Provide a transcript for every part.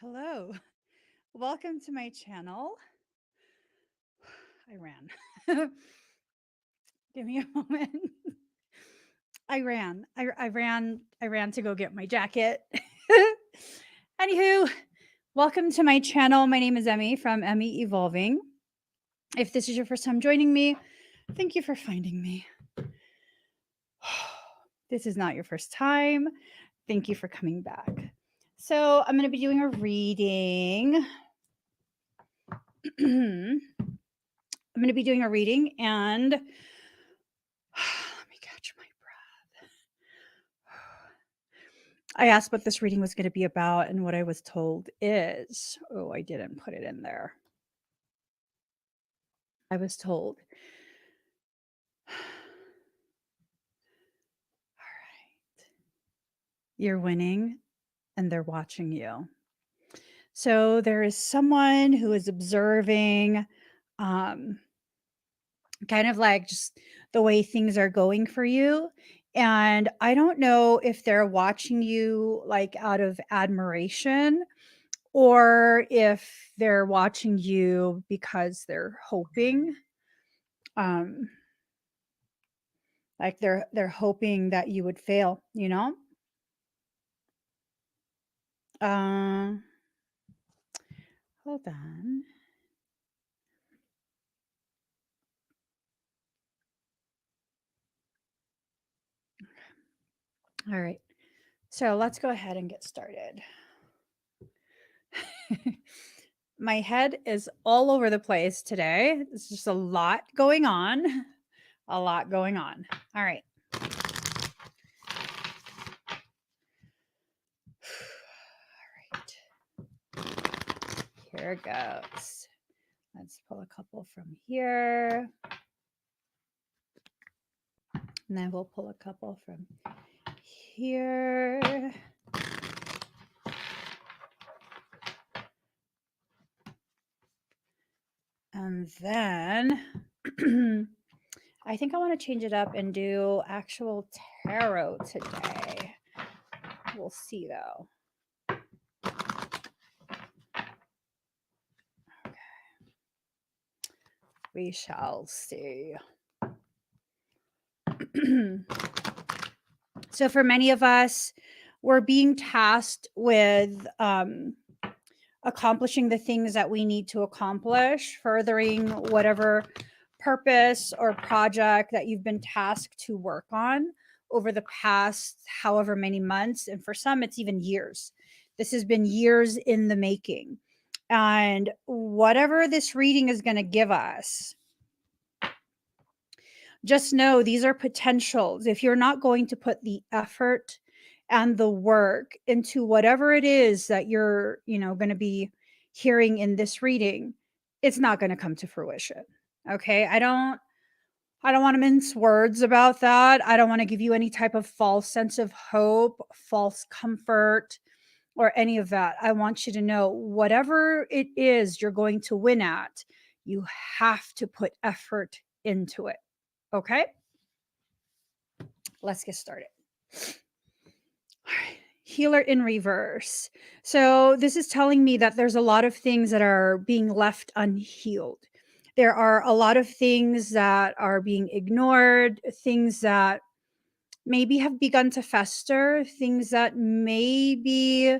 Hello, welcome to my channel. I ran. Give me a moment. I ran to go get my jacket. Anywho, welcome to my channel. My name is Emmy from Emmy Evolving. If this is your first time joining me, thank you for finding me. This is not your first time. Thank you for coming back. So, I'm going to be doing a reading. I'm going to be doing a reading and let me catch my breath. I asked what this reading was going to be about, and what I was told is, oh, I didn't put it in there. I was told, all right, you're winning and they're watching you. So there is someone who is observing, kind of like just the way things are going for you. And I don't know if they're watching you like out of admiration or if they're watching you because they're hoping, um like they're hoping that you would fail, you know. uh Hold on. All right, so let's go ahead and get started. My head is all over the place today. It's just a lot going on. A lot going on. All right. All right. Here it goes. Let's pull a couple from here. And then we'll pull a couple from here. And then I think I want to change it up and do actual tarot today. We'll see though. Okay. We shall see. So for many of us, we're being tasked with accomplishing the things that we need to accomplish, furthering whatever purpose or project that you've been tasked to work on over the past however many months. And for some, it's even years. This has been years in the making. And whatever this reading is going to give us, just know these are potentials. If you're not going to put the effort and the work into whatever it is that you're, going to be hearing in this reading, it's not going to come to fruition. Okay? I don't want to mince words about that. I don't want to give you any type of false sense of hope, false comfort, or any of that. I want you to know whatever it is you're going to win at, you have to put effort into it. Okay? Let's get started. All right. Healer in reverse. So, this is telling me that there's a lot of things that are being left unhealed. There are a lot of things that are being ignored, things that maybe have begun to fester, things that maybe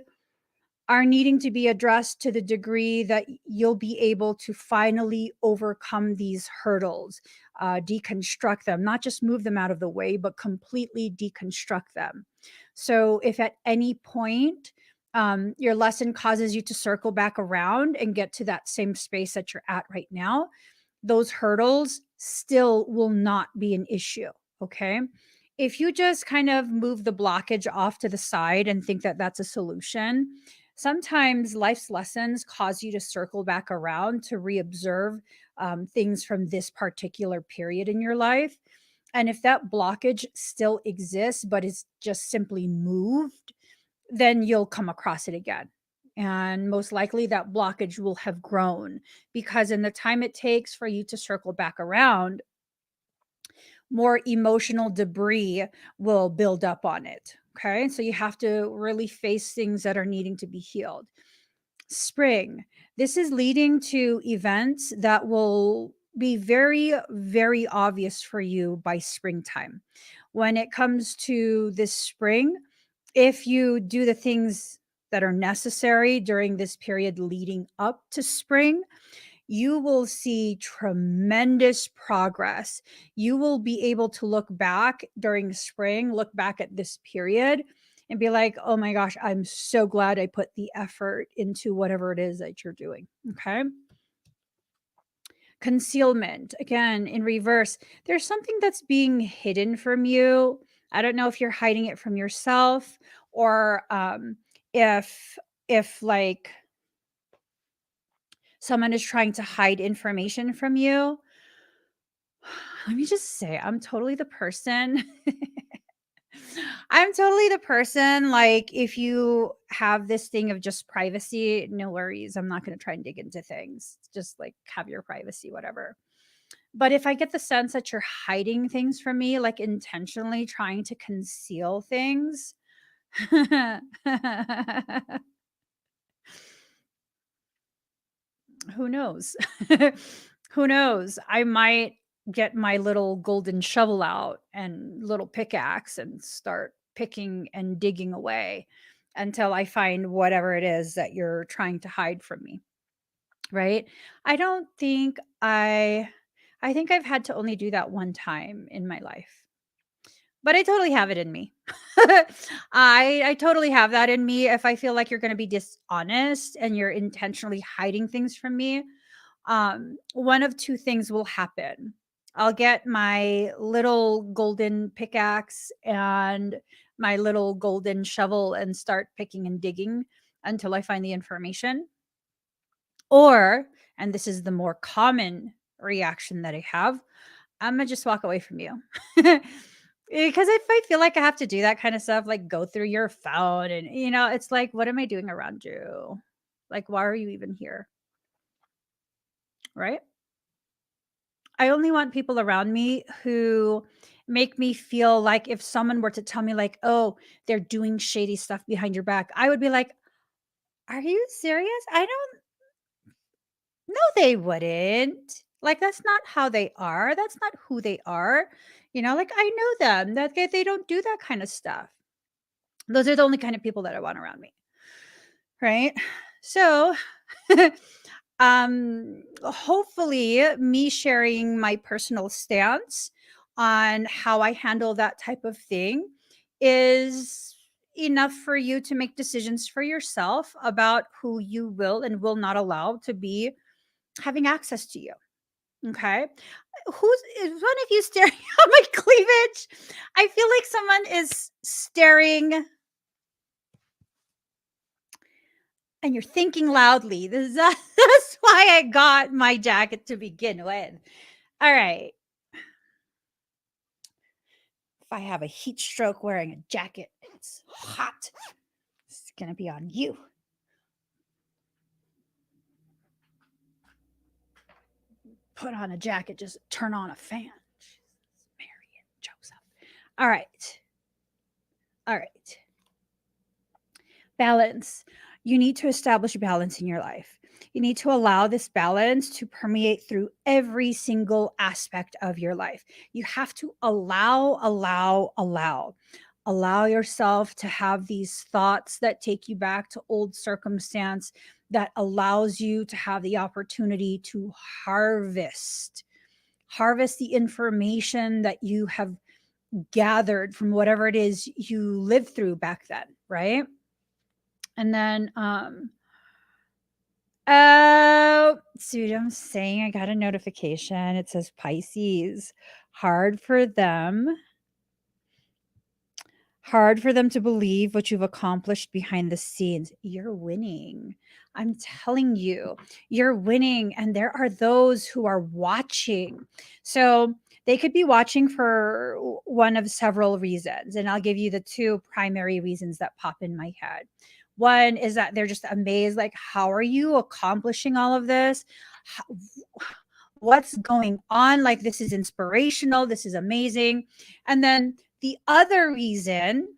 are needing to be addressed to the degree that you'll be able to finally overcome these hurdles, deconstruct them, not just move them out of the way, but completely deconstruct them. So, if at any point your lesson causes you to circle back around and get to that same space that you're at right now, those hurdles still will not be an issue. Okay. If you just kind of move the blockage off to the side and think that that's a solution, sometimes life's lessons cause you to circle back around to reobserve things from this particular period in your life. And if that blockage still exists, but is just simply moved, then you'll come across it again. And most likely that blockage will have grown because in the time it takes for you to circle back around, more emotional debris will build up on it. Okay. So you have to really face things that are needing to be healed. Spring. This is leading to events that will be very, very obvious for you by springtime. When it comes to this spring, if you do the things that are necessary during this period leading up to spring, you will see tremendous progress. You will be able to look back during spring, look back at this period and be like, oh my gosh, I'm so glad I put the effort into whatever it is that you're doing. Okay. Concealment, again, in reverse. There's something that's being hidden from you. I don't know if you're hiding it from yourself or if, like, someone is trying to hide information from you. Let me just say, I'm totally the person. I'm totally the person, like, if you have this thing of just privacy, no worries. I'm not going to try and dig into things. Just like have your privacy, whatever. But if I get the sense that you're hiding things from me, like intentionally trying to conceal things, who knows? Who knows? I might get my little golden shovel out and little pickaxe and start picking and digging away until I find whatever it is that you're trying to hide from me, right? I don't think I think I've had to only do that one time in my life. But I totally have it in me. I totally have that in me. If I feel like you're going to be dishonest and you're intentionally hiding things from me, one of two things will happen. I'll get my little golden pickaxe and my little golden shovel and start picking and digging until I find the information. Or, and this is the more common reaction that I have, I'm gonna just walk away from you. Because if I feel like I have to do that kind of stuff, like go through your phone and, it's like, what am I doing around you? Like, why are you even here? Right? I only want people around me who make me feel like if someone were to tell me, like, oh, they're doing shady stuff behind your back, I would be like, are you serious? I don't No, they wouldn't. Like, that's not how they are. That's not who they are. Like, I know them. That they don't do that kind of stuff. Those are the only kind of people that I want around me. Right? So, hopefully me sharing my personal stance on how I handle that type of thing is enough for you to make decisions for yourself about who you will and will not allow to be having access to you. Okay. Is one of you staring at my cleavage? I feel like someone is staring and you're thinking loudly. That's why I got my jacket to begin with. All right. If I have a heat stroke wearing a jacket, it's hot. It's going to be on you. Put on a jacket, just turn on a fan. Mary and Joseph. All right. All right. Balance. You need to establish balance in your life. You need to allow this balance to permeate through every single aspect of your life. You have to allow yourself to have these thoughts that take you back to old circumstance, that allows you to have the opportunity to harvest the information that you have gathered from whatever it is you lived through back then, right? And then, oh, see what I'm saying? I got a notification. It says Pisces. Hard for them. Hard for them to believe what you've accomplished behind the scenes. You're winning. I'm telling you, you're winning. And there are those who are watching. So they could be watching for one of several reasons. And I'll give you the two primary reasons that pop in my head. One is that they're just amazed, like, how are you accomplishing all of this? What's going on? Like, this is inspirational. This is amazing. And then the other reason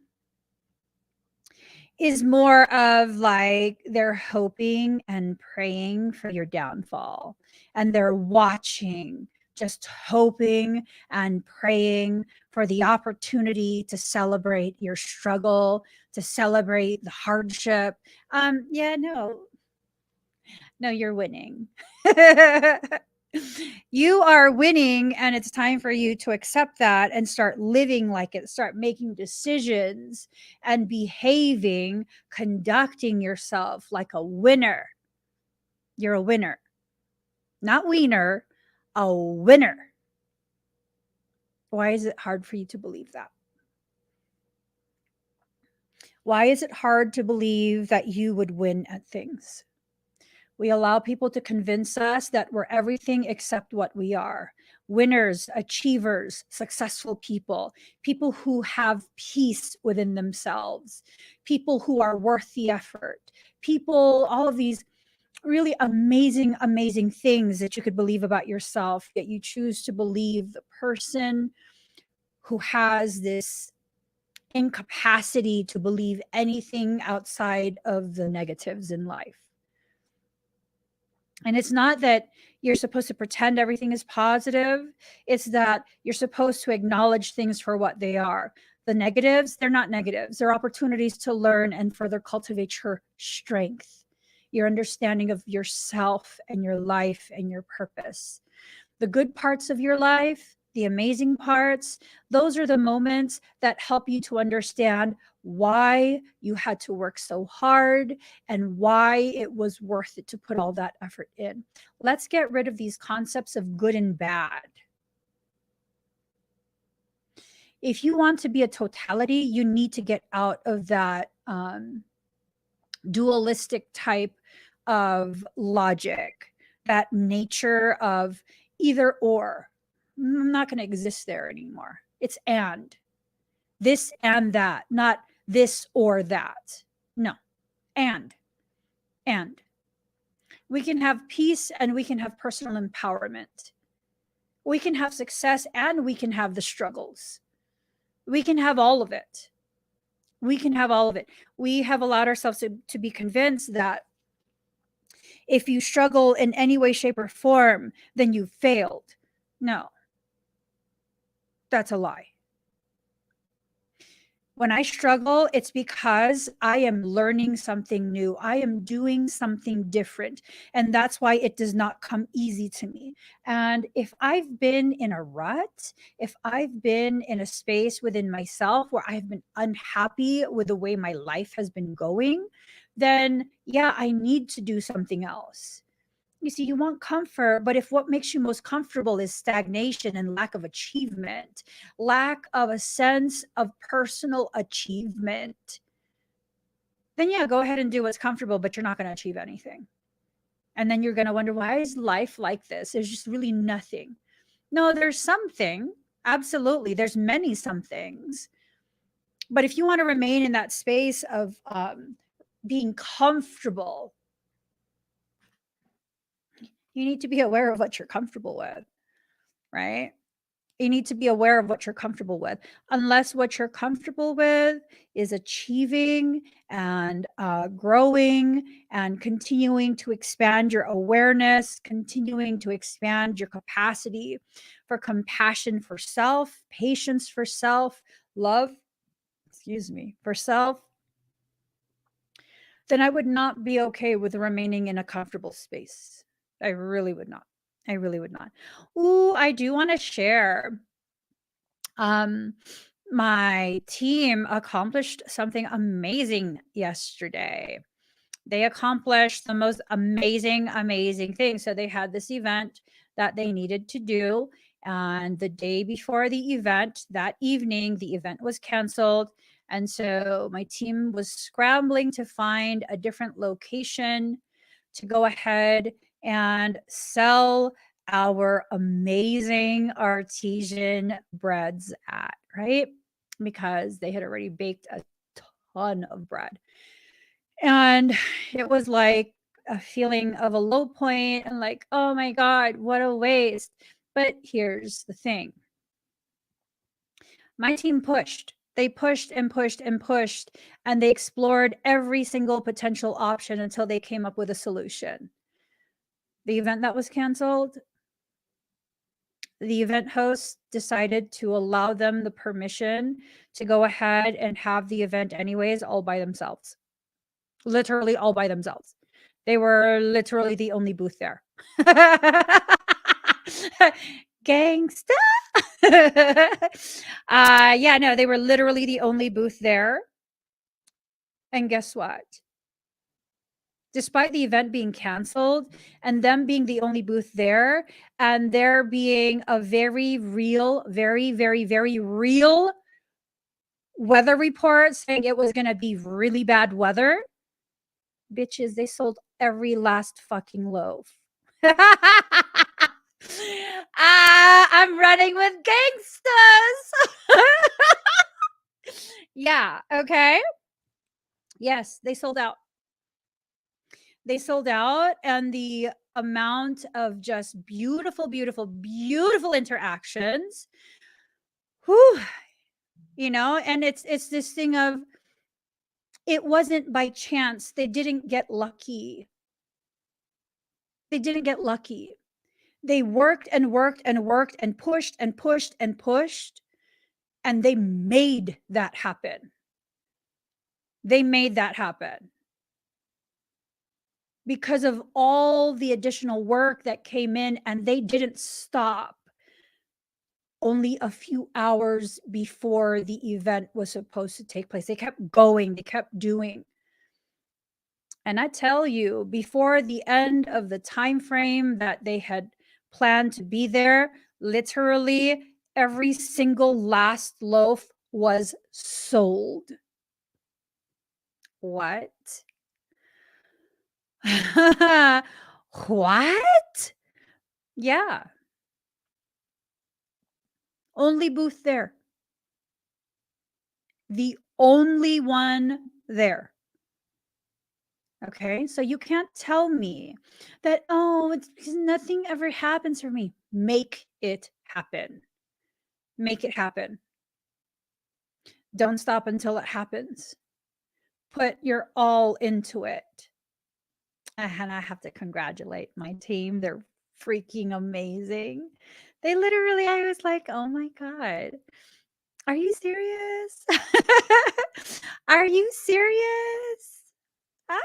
is more of like they're hoping and praying for your downfall, and they're watching, just hoping and praying for the opportunity to celebrate your struggle, to celebrate the hardship. Yeah, no, you're winning. You are winning, and it's time for you to accept that and start living like it, start making decisions and behaving, conducting yourself like a winner. You're a winner, not wiener, a winner. Why is it hard for you to believe that? Why is it hard to believe that you would win at things? We allow people to convince us that we're everything except what we are: winners, achievers, successful people, people who have peace within themselves, people who are worth the effort, people, all of these really amazing, amazing things that you could believe about yourself, yet you choose to believe the person who has this incapacity to believe anything outside of the negatives in life. And it's not that you're supposed to pretend everything is positive. It's that you're supposed to acknowledge things for what they are. The negatives, they're not negatives. They're opportunities to learn and further cultivate your strength, your understanding of yourself and your life and your purpose. The good parts of your life, the amazing parts, those are the moments that help you to understand why you had to work so hard and why it was worth it to put all that effort in. Let's get rid of these concepts of good and bad. If you want to be a totality, you need to get out of that dualistic type of logic, that nature of either or. I'm not going to exist there anymore. It's and this and that, not this or that. No, and we can have peace and we can have personal empowerment. We can have success and we can have the struggles. We can have all of it. We can have all of it. We have allowed ourselves to be convinced that if you struggle in any way, shape, or form, then you failed. No, that's a lie. When I struggle, it's because I am learning something new. I am doing something different. And that's why it does not come easy to me. And if I've been in a rut, if I've been in a space within myself where I've been unhappy with the way my life has been going, then yeah, I need to do something else. You see, you want comfort, but if what makes you most comfortable is stagnation and lack of achievement, lack of a sense of personal achievement, then yeah, go ahead and do what's comfortable, but you're not going to achieve anything. And then you're going to wonder, why is life like this? There's just really nothing. No, there's something. Absolutely. There's many somethings. But if you want to remain in that space of being comfortable, you need to be aware of what you're comfortable with, right? You need to be aware of what you're comfortable with. Unless what you're comfortable with is achieving and growing and continuing to expand your awareness, continuing to expand your capacity for compassion for self, patience for self, love, for self, then I would not be okay with remaining in a comfortable space. I really would not. I really would not. Ooh, I do want to share. My team accomplished something amazing yesterday. They accomplished the most amazing, amazing thing. So they had this event that they needed to do. And the day before the event, that evening, the event was canceled. And so my team was scrambling to find a different location to go ahead and sell our amazing artesian breads at, right? Because they had already baked a ton of bread. And it was like a feeling of a low point and like, oh my God, what a waste. But here's the thing, my team pushed. They pushed and pushed and pushed, and they explored every single potential option until they came up with a solution. The event that was canceled, the event host decided to allow them the permission to go ahead and have the event anyways, all by themselves. Literally all by themselves. They were literally the only booth there. Gangsta. Yeah, no, they were literally the only booth there. And guess what? Despite the event being canceled and them being the only booth there, and there being a very real, very, very, very real weather report saying it was going to be really bad weather, bitches, they sold every last fucking loaf. I'm running with gangsters. Yeah, okay. Yes, they sold out. They sold out, and the amount of just beautiful, beautiful, beautiful interactions. Whew, and it's this thing of, it wasn't by chance. They didn't get lucky. They didn't get lucky. They worked and worked and worked and pushed and pushed and pushed, and they made that happen. They made that happen because of all the additional work that came in, and they didn't stop only a few hours before the event was supposed to take place. They kept going, they kept doing. And I tell you, before the end of the time frame that they had planned to be there, literally every single last loaf was sold. What? What? Yeah. Only booth there. The only one there. Okay, so you can't tell me that, oh, it's because nothing ever happens for me. Make it happen. Make it happen. Don't stop until it happens. Put your all into it. And I have to congratulate my team. They're freaking amazing. They literally, I was like, oh my God, are you serious? Are you serious? Ah!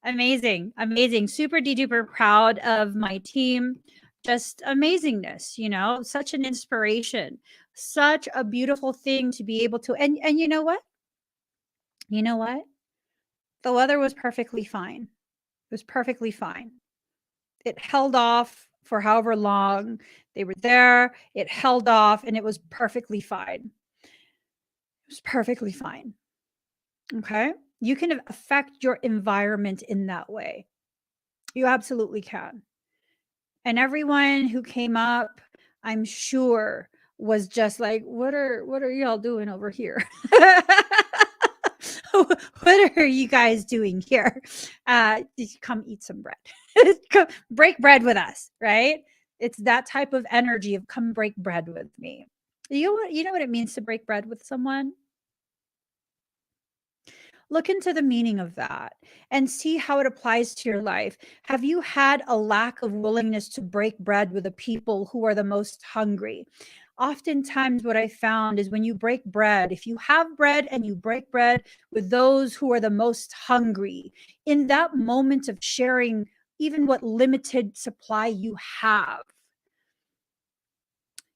Amazing, amazing. Super duper proud of my team. Just amazingness, such an inspiration, such a beautiful thing to be able to. And you know what? You know what? The weather was perfectly fine. It was perfectly fine. It held off for however long they were there. It held off, and it was perfectly fine. It was perfectly fine. Okay? You can affect your environment in that way. You absolutely can. And everyone who came up, I'm sure, was just like, what are y'all doing over here? What are you guys doing here? Come eat some bread. Come break bread with us, right? It's that type of energy of come break bread with me. You know what it means to break bread with someone? Look into the meaning of that and see how it applies to your life. Have you had a lack of willingness to break bread with the people who are the most hungry? Oftentimes, what I found is when you break bread, if you have bread and you break bread with those who are the most hungry, in that moment of sharing even what limited supply you have,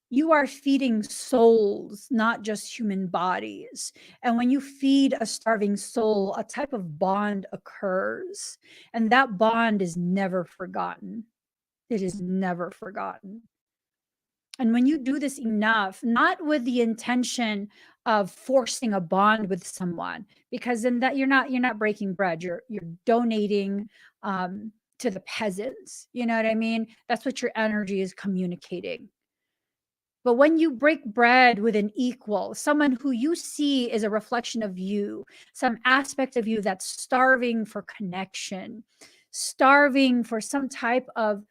you are feeding souls, not just human bodies. And when you feed a starving soul, a type of bond occurs. And that bond is never forgotten. It is never forgotten. And when you do this enough, not with the intention of forcing a bond with someone, because then that you're not breaking bread, you're donating to the peasants. You know what I mean? That's what your energy is communicating. But when you break bread with an equal, someone who you see is a reflection of you, some aspect of you that's starving for connection, starving for some type of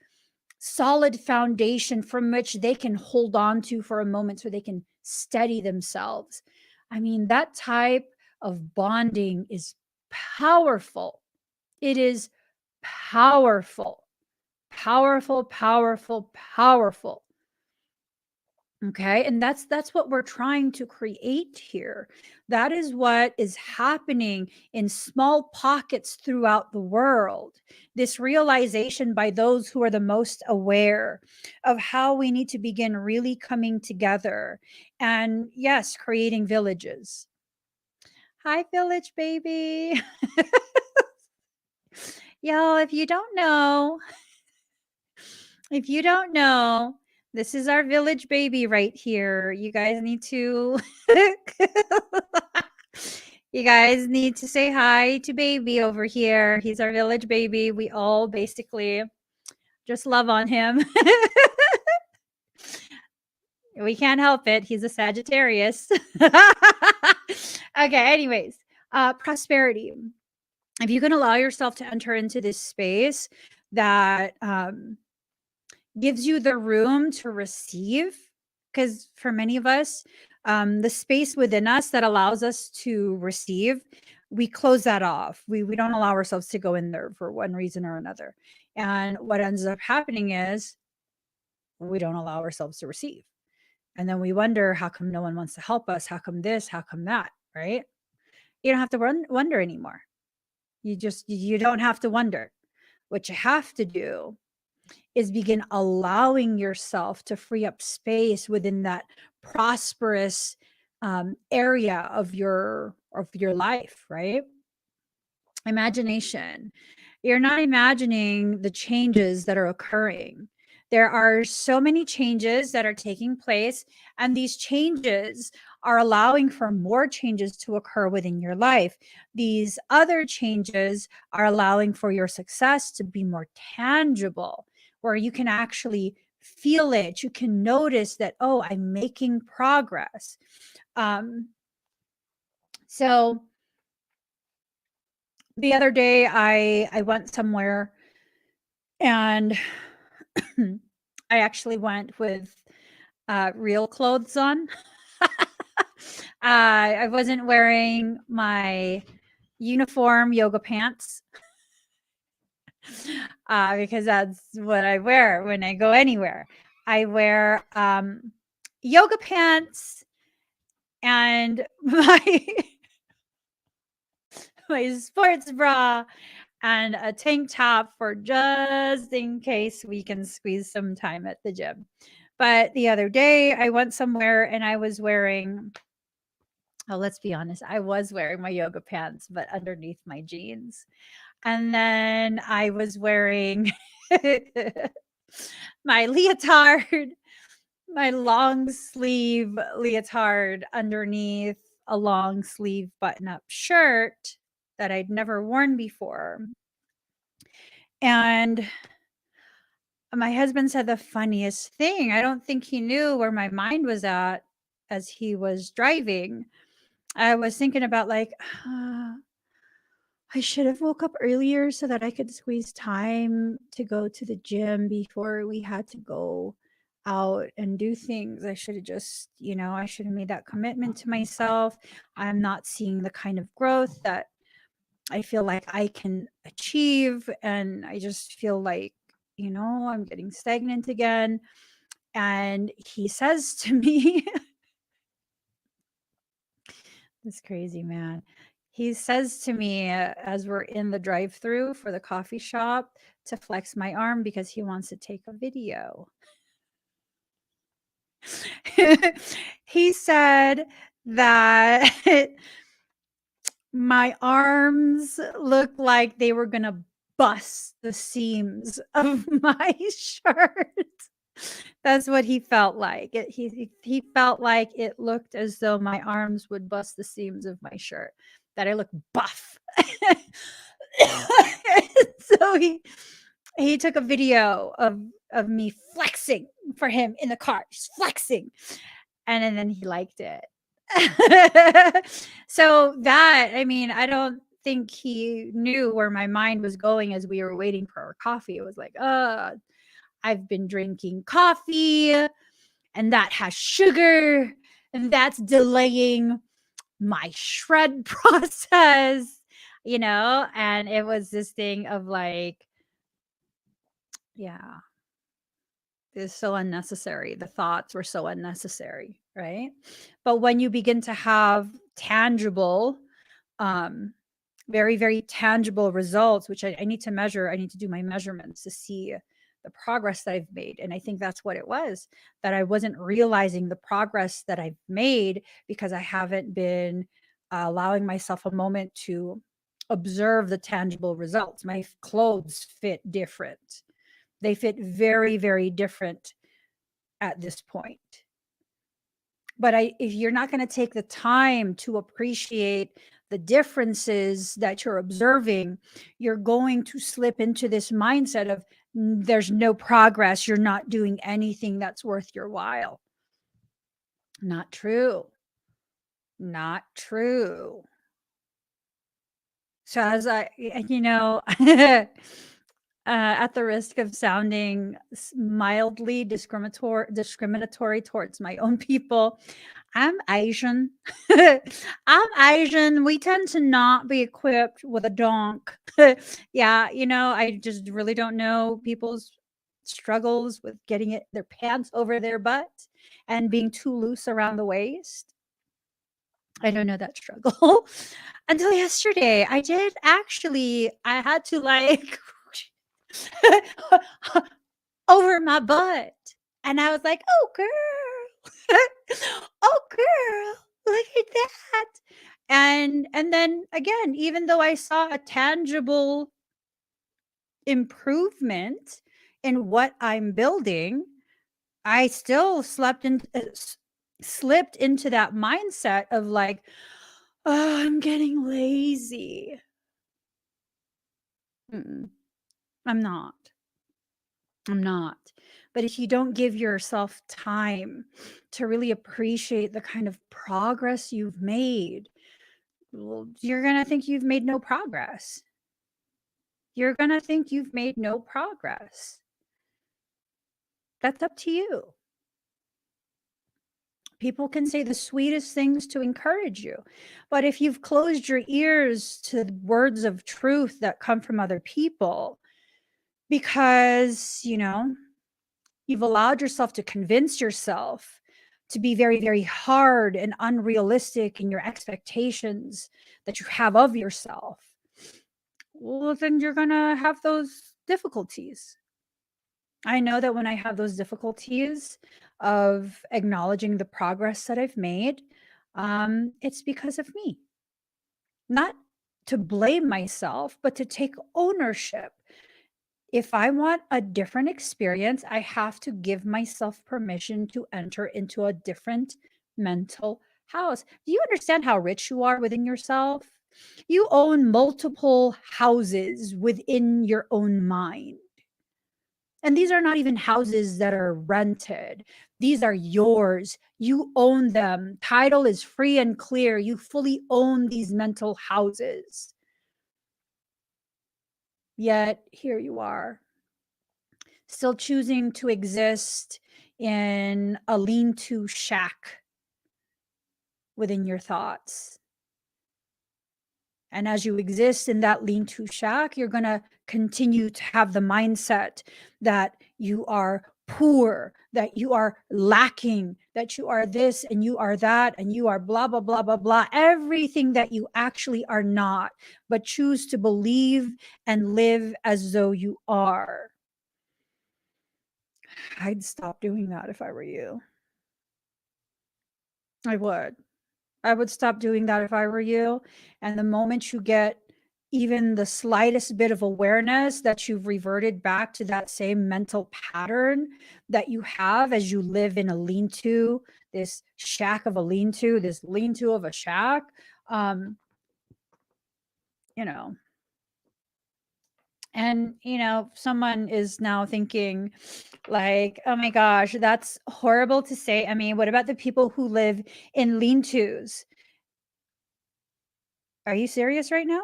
solid foundation from which they can hold on to for a moment so they can steady themselves. I mean, that type of bonding is powerful. It is powerful, powerful, powerful, powerful. Okay, and that's what we're trying to create here. That is what is happening in small pockets throughout the world. This realization by those who are the most aware of how we need to begin really coming together and, yes, creating villages. Hi, village baby. Yo, if you don't know, this is our village baby right here. You guys need to you guys need to say hi to baby over here. He's our village baby. We all basically just love on him. We can't help it. He's a Sagittarius. Okay, anyways, prosperity. If you can allow yourself to enter into this space that gives you the room to receive, because for many of us, the space within us that allows us to receive, we close that off. We don't allow ourselves to go in there for one reason or another. And what ends up happening is we don't allow ourselves to receive. And then we wonder, how come no one wants to help us? How come this? How come that? Right? You don't have to wonder anymore. You don't have to wonder. What you have to do is begin allowing yourself to free up space within that prosperous area of your life, right? Imagination. You're not imagining the changes that are occurring. There are so many changes that are taking place, and these changes are allowing for more changes to occur within your life. These other changes are allowing for your success to be more tangible, where you can actually feel it. You can notice that, oh, I'm making progress. So the other day I went somewhere, and I actually went with real clothes on. I wasn't wearing my uniform yoga pants because that's what I wear when I go anywhere. I wear yoga pants and my sports bra and a tank top for just in case we can squeeze some time at the gym. But the other day I went somewhere and I was wearing, oh, let's be honest, I was wearing my yoga pants, but underneath my jeans. And then I was wearing my leotard, my long sleeve leotard underneath a long sleeve button up shirt that I'd never worn before. And my husband said the funniest thing. I don't think he knew where my mind was at as he was driving. I was thinking about like, I should have woke up earlier so that I could squeeze time to go to the gym before we had to go out and do things. I should have just, I should have made that commitment to myself. I'm not seeing the kind of growth that I feel like I can achieve. And I just feel like, I'm getting stagnant again. And he says to me, this crazy man, he says to me as we're in the drive-through for the coffee shop to flex my arm because he wants to take a video. He said that my arms look like they were going to bust the seams of my shirt. That's what he felt like. He felt like it looked as though my arms would bust the seams of my shirt, that I look buff. So he took a video of me flexing for him in the car, just flexing. And then he liked it. So that, I mean, I don't think he knew where my mind was going as we were waiting for our coffee. It was like, I've been drinking coffee and that has sugar. And that's delaying my shred process, and it was this thing of like, yeah, it's so unnecessary. The thoughts were so unnecessary, right? But when you begin to have tangible, um, very, very tangible results, which I need to measure, I need to do my measurements to see the progress that I've made. And I think that's what it was, that I wasn't realizing the progress that I've made because I haven't been allowing myself a moment to observe the tangible results. My clothes fit different. They fit very, very different at this point. But if you're not going to take the time to appreciate the differences that you're observing, you're going to slip into this mindset of there's no progress. You're not doing anything that's worth your while. Not true. Not true. So as at the risk of sounding mildly discriminatory towards my own people, I'm Asian. I'm Asian. We tend to not be equipped with a donk. Yeah, I just really don't know people's struggles with getting their pants over their butt and being too loose around the waist. I don't know that struggle. Until yesterday, I had to like over my butt. And I was like, "Oh, girl. Oh, girl. Look at that." And then again, even though I saw a tangible improvement in what I'm building, I still slipped into that mindset of like, "Oh, I'm getting lazy." Mm-mm, I'm not. I'm not. But if you don't give yourself time to really appreciate the kind of progress you've made, well, you're going to think you've made no progress. You're going to think you've made no progress. That's up to you. People can say the sweetest things to encourage you. But if you've closed your ears to the words of truth that come from other people, because, you've allowed yourself to convince yourself to be very, very hard and unrealistic in your expectations that you have of yourself, well, then you're going to have those difficulties. I know that when I have those difficulties of acknowledging the progress that I've made, it's because of me. Not to blame myself, but to take ownership. If I want a different experience, I have to give myself permission to enter into a different mental house. Do you understand how rich you are within yourself? You own multiple houses within your own mind. And these are not even houses that are rented. These are yours. You own them. Title is free and clear. You fully own these mental houses. Yet here you are, still choosing to exist in a lean-to shack within your thoughts. And as you exist in that lean-to shack, you're going to continue to have the mindset that you are poor, that you are lacking, that you are this and you are that, and you are blah, blah, blah, blah, blah, everything that you actually are not, but choose to believe and live as though you are. I'd stop doing that if I were you. I would. I would stop doing that if I were you. And the moment you get even the slightest bit of awareness that you've reverted back to that same mental pattern that you have as you live in a lean-to, this shack of a lean-to, this lean-to of a shack, you know, and someone is now thinking like, oh my gosh, that's horrible to say. I mean, what about the people who live in lean-tos? Are you serious right now?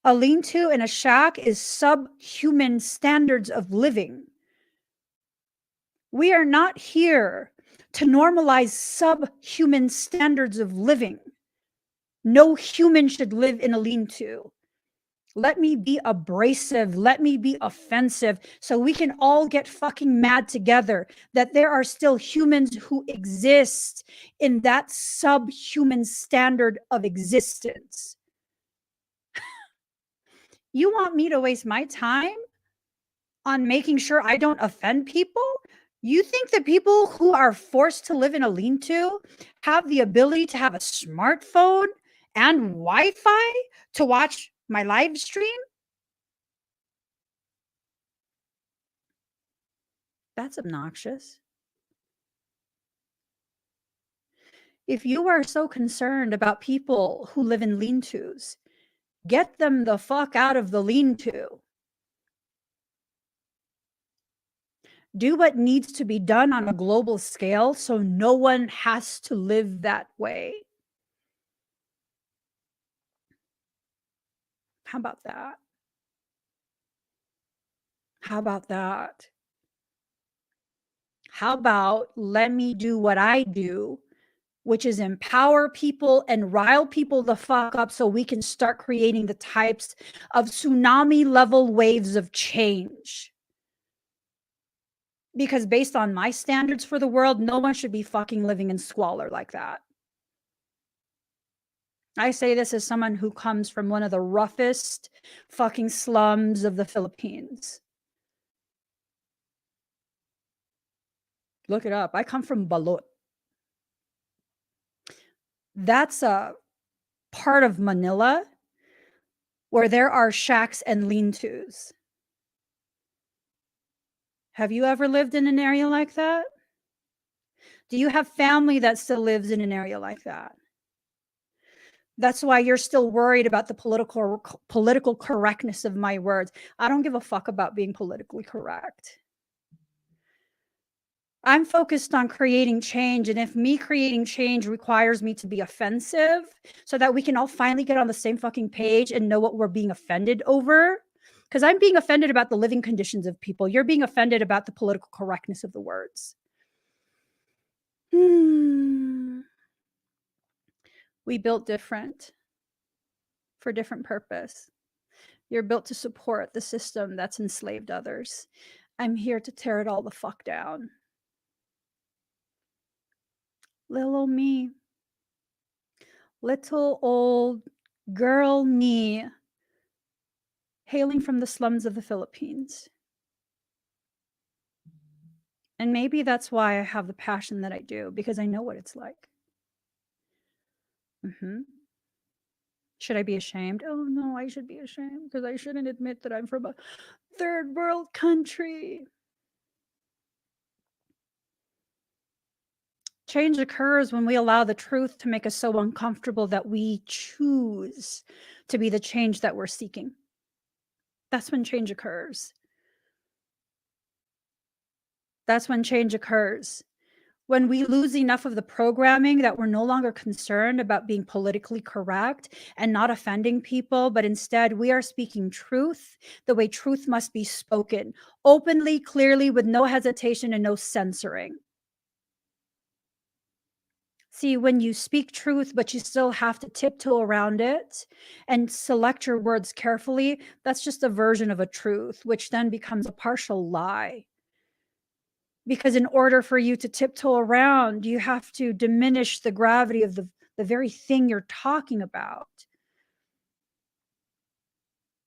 A lean-to and a shack is subhuman standards of living. We are not here to normalize subhuman standards of living. No human should live in a lean-to. Let me be abrasive. Let me be offensive so we can all get fucking mad together that there are still humans who exist in that subhuman standard of existence. You want me to waste my time on making sure I don't offend people? You think that people who are forced to live in a lean-to have the ability to have a smartphone and Wi-Fi to watch my live stream? That's obnoxious. If you are so concerned about people who live in lean-tos, get them the fuck out of the lean-to. Do what needs to be done on a global scale so no one has to live that way. How about that? How about that? How about let me do what I do, which is empower people and rile people the fuck up so we can start creating the types of tsunami level waves of change. Because based on my standards for the world, no one should be fucking living in squalor like that. I say this as someone who comes from one of the roughest fucking slums of the Philippines. Look it up. I come from Balut. That's a part of Manila where there are shacks and lean-tos. Have you ever lived in an area like that? Do you have family that still lives in an area like that? That's why you're still worried about the political correctness of my words. I don't give a fuck about being politically correct. I'm focused on creating change, and if me creating change requires me to be offensive so that we can all finally get on the same fucking page and know what we're being offended over, because I'm being offended about the living conditions of people. You're being offended about the political correctness of the words. We built different for different purpose. You're built to support the system that's enslaved others. I'm here to tear it all the fuck down. Little old me. Little old girl me. Hailing from the slums of the Philippines. And maybe that's why I have the passion that I do, because I know what it's like. Should I be ashamed? Oh no, I should be ashamed because I shouldn't admit that I'm from a third world country. Change occurs when we allow the truth to make us so uncomfortable that we choose to be the change that we're seeking. That's when change occurs. That's when change occurs. When we lose enough of the programming that we're no longer concerned about being politically correct and not offending people, but instead we are speaking truth the way truth must be spoken, openly, clearly, with no hesitation and no censoring. See, when you speak truth, but you still have to tiptoe around it and select your words carefully, that's just a version of a truth, which then becomes a partial lie. Because in order for you to tiptoe around, you have to diminish the gravity of the very thing you're talking about.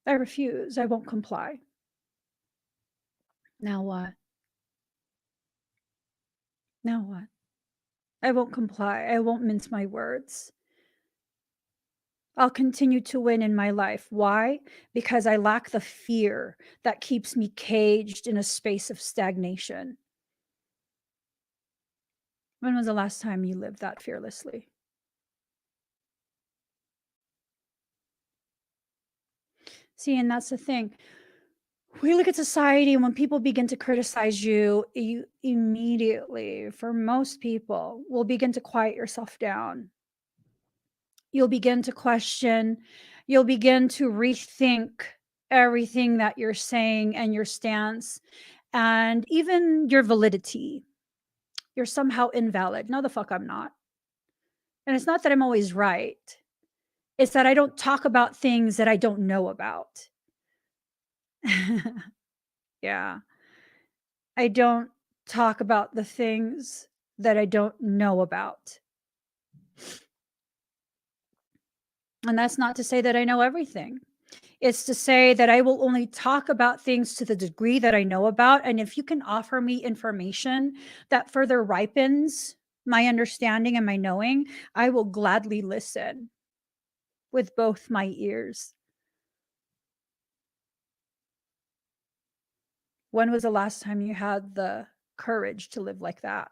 I refuse. I won't comply. Now what? Now what? I won't comply. I won't mince my words. I'll continue to win in my life. Why? Because I lack the fear that keeps me caged in a space of stagnation. When was the last time you lived that fearlessly? See, and that's the thing. We look at society, and when people begin to criticize you, you immediately, for most people, will begin to quiet yourself down. You'll begin to question, you'll begin to rethink everything that you're saying and your stance. and even your validity. You're somehow invalid. No, the fuck I'm not. And it's not that I'm always right. It's that I don't talk about things that I don't know about. Yeah. I don't talk about the things that I don't know about. And that's not to say that I know everything. It's to say that I will only talk about things to the degree that I know about. And if you can offer me information that further ripens my understanding and my knowing, I will gladly listen with both my ears. When was the last time you had the courage to live like that?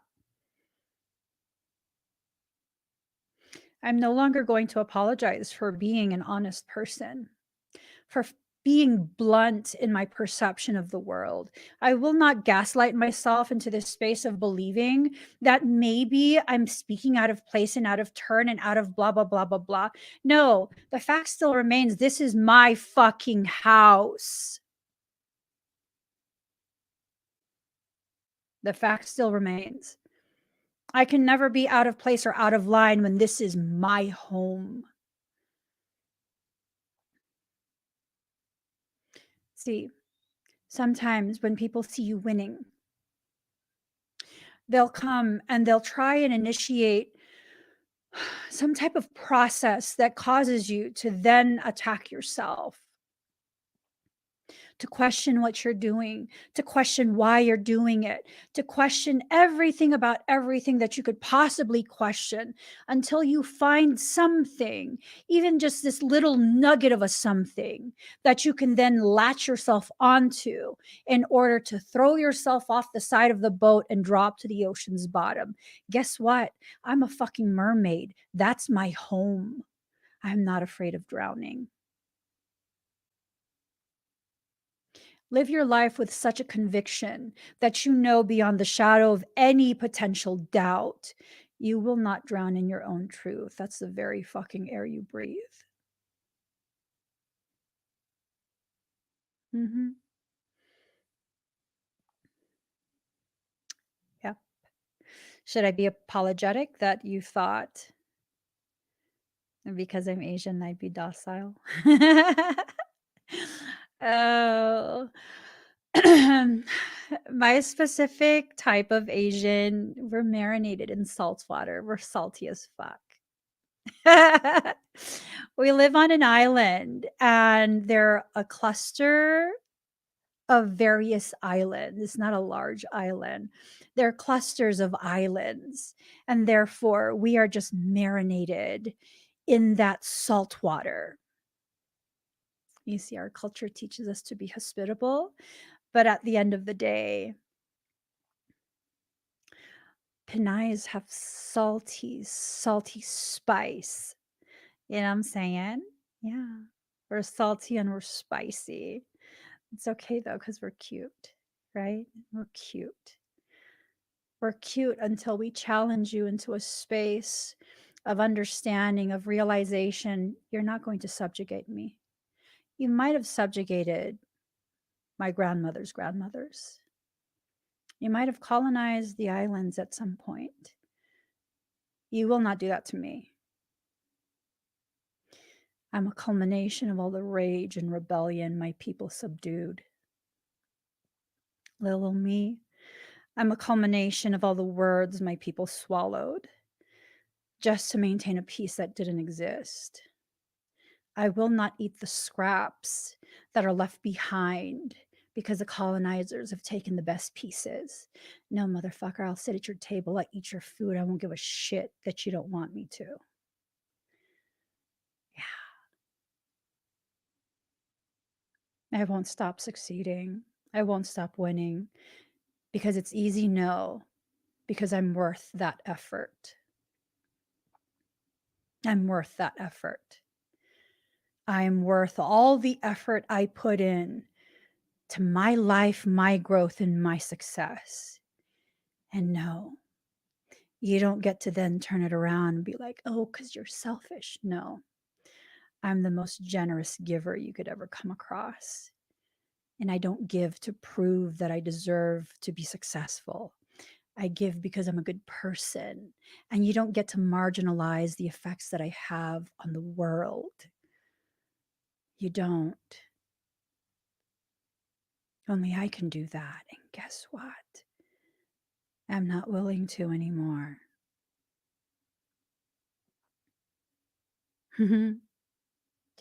I'm no longer going to apologize for being an honest person, for being blunt in my perception of the world. I will not gaslight myself into this space of believing that maybe I'm speaking out of place and out of turn and out of blah, blah, blah, blah, blah. No, the fact still remains this is my fucking house. The fact still remains. I can never be out of place or out of line when this is my home. See, sometimes when people see you winning, they'll come and they'll try and initiate some type of process that causes you to then attack yourself, to question what you're doing, to question why you're doing it, to question everything about everything that you could possibly question until you find something, even just this little nugget of a something that you can then latch yourself onto in order to throw yourself off the side of the boat and drop to the ocean's bottom. Guess what? I'm a fucking mermaid. That's my home. I'm not afraid of drowning. Live your life with such a conviction that you know beyond the shadow of any potential doubt, you will not drown in your own truth. That's the very fucking air you breathe. Hmm. Yeah. Should I be apologetic that you thought because I'm Asian, I'd be docile? Oh. My specific type of Asian, we're marinated in salt water. We're salty as fuck. We live on an island, and they're a cluster of various islands. It's not a large island. They're clusters of islands, and therefore we are just marinated in that salt water. You see, our culture teaches us to be hospitable, but at the end of the day, Pinayas have salty, salty spice. You know what I'm saying? Yeah. We're salty and we're spicy. It's okay though, because we're cute, right? We're cute. We're cute until we challenge you into a space of understanding, of realization. You're not going to subjugate me. You might have subjugated my grandmother's grandmothers. You might have colonized the islands at some point. You will not do that to me. I'm a culmination of all the rage and rebellion my people subdued. Little me, I'm a culmination of all the words my people swallowed just to maintain a peace that didn't exist. I will not eat the scraps that are left behind because the colonizers have taken the best pieces. No, motherfucker, I'll sit at your table, I eat your food, I won't give a shit that you don't want me to. Yeah. I won't stop succeeding. I won't stop winning because it's easy, no, because I'm worth that effort. I'm worth that effort. I'm worth all the effort I put in to my life, my growth, and my success. And no, you don't get to then turn it around and be like, oh, because you're selfish. No, I'm the most generous giver you could ever come across. And I don't give to prove that I deserve to be successful. I give because I'm a good person. And you don't get to marginalize the effects that I have on the world. You don't. Only I can do that. And guess what? I'm not willing to anymore. Too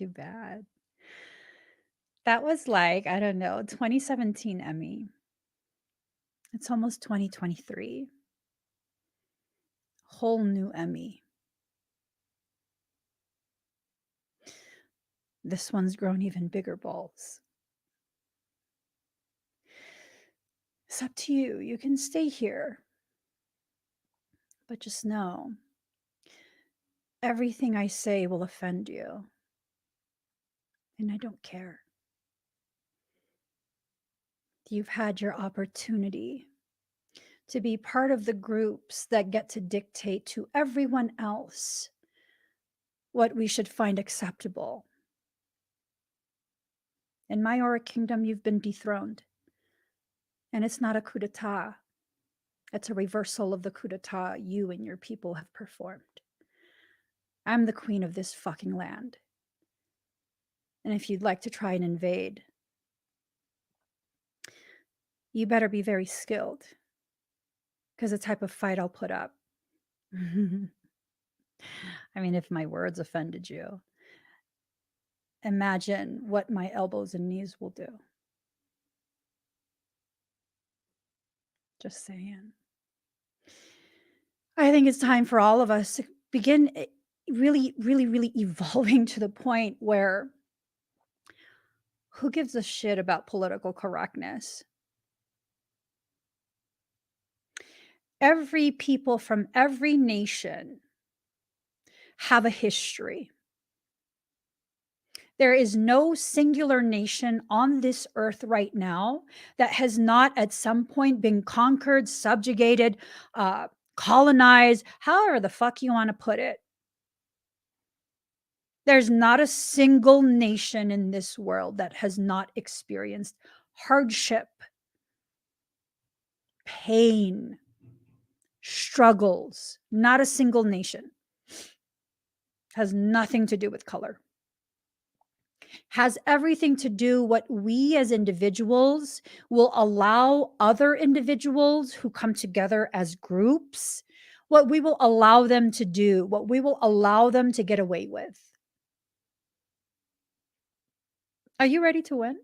bad. That was like, I don't know, 2017 Emmy. It's almost 2023. Whole new Emmy. This one's grown even bigger balls. It's up to you. You can stay here. But just know everything I say will offend you. And I don't care. You've had your opportunity to be part of the groups that get to dictate to everyone else what we should find acceptable. In my auric kingdom, you've been dethroned. And it's not a coup d'etat. It's a reversal of the coup d'etat you and your people have performed. I'm the queen of this fucking land. And if you'd like to try and invade, you better be very skilled, because the type of fight I'll put up. I mean, if my words offended you, imagine what my elbows and knees will do. Just saying. I think it's time for all of us to begin really, really, really evolving to the point where who gives a shit about political correctness? Every people from every nation have a history. There is no singular nation on this earth right now that has not at some point been conquered, subjugated, colonized, however the fuck you want to put it. There's not a single nation in this world that has not experienced hardship, pain, struggles. Not a single nation. Has nothing to do with color. Has everything to do what we as individuals will allow other individuals who come together as groups, what we will allow them to do, what we will allow them to get away with. Are you ready to win?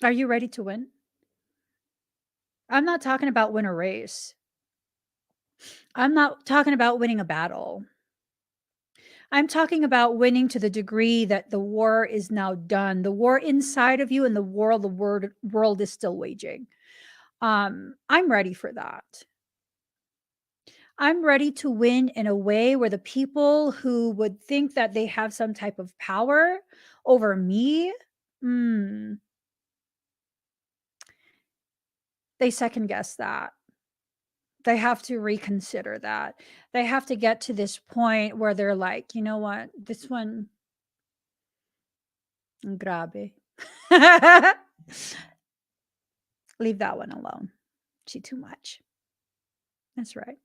Are you ready to win? I'm not talking about win a race. I'm not talking about winning a battle. I'm talking about winning to the degree that the war is now done. The war inside of you and the world is still waging. I'm ready for that. I'm ready to win in a way where the people who would think that they have some type of power over me, they second guess that. They have to reconsider that. They have to get to this point where they're like, you know what, this one, grabe. Leave that one alone. She too much. That's right.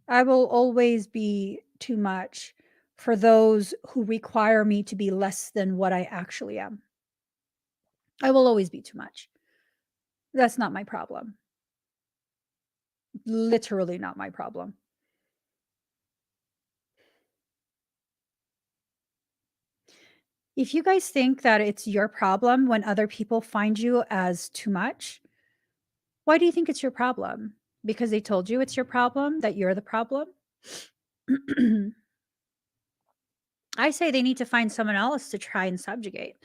I will always be too much for those who require me to be less than what I actually am. I will always be too much. That's not my problem. Literally not my problem. If you guys think that it's your problem when other people find you as too much, why do you think it's your problem? Because they told you it's your problem, that you're the problem? I say they need to find someone else to try and subjugate.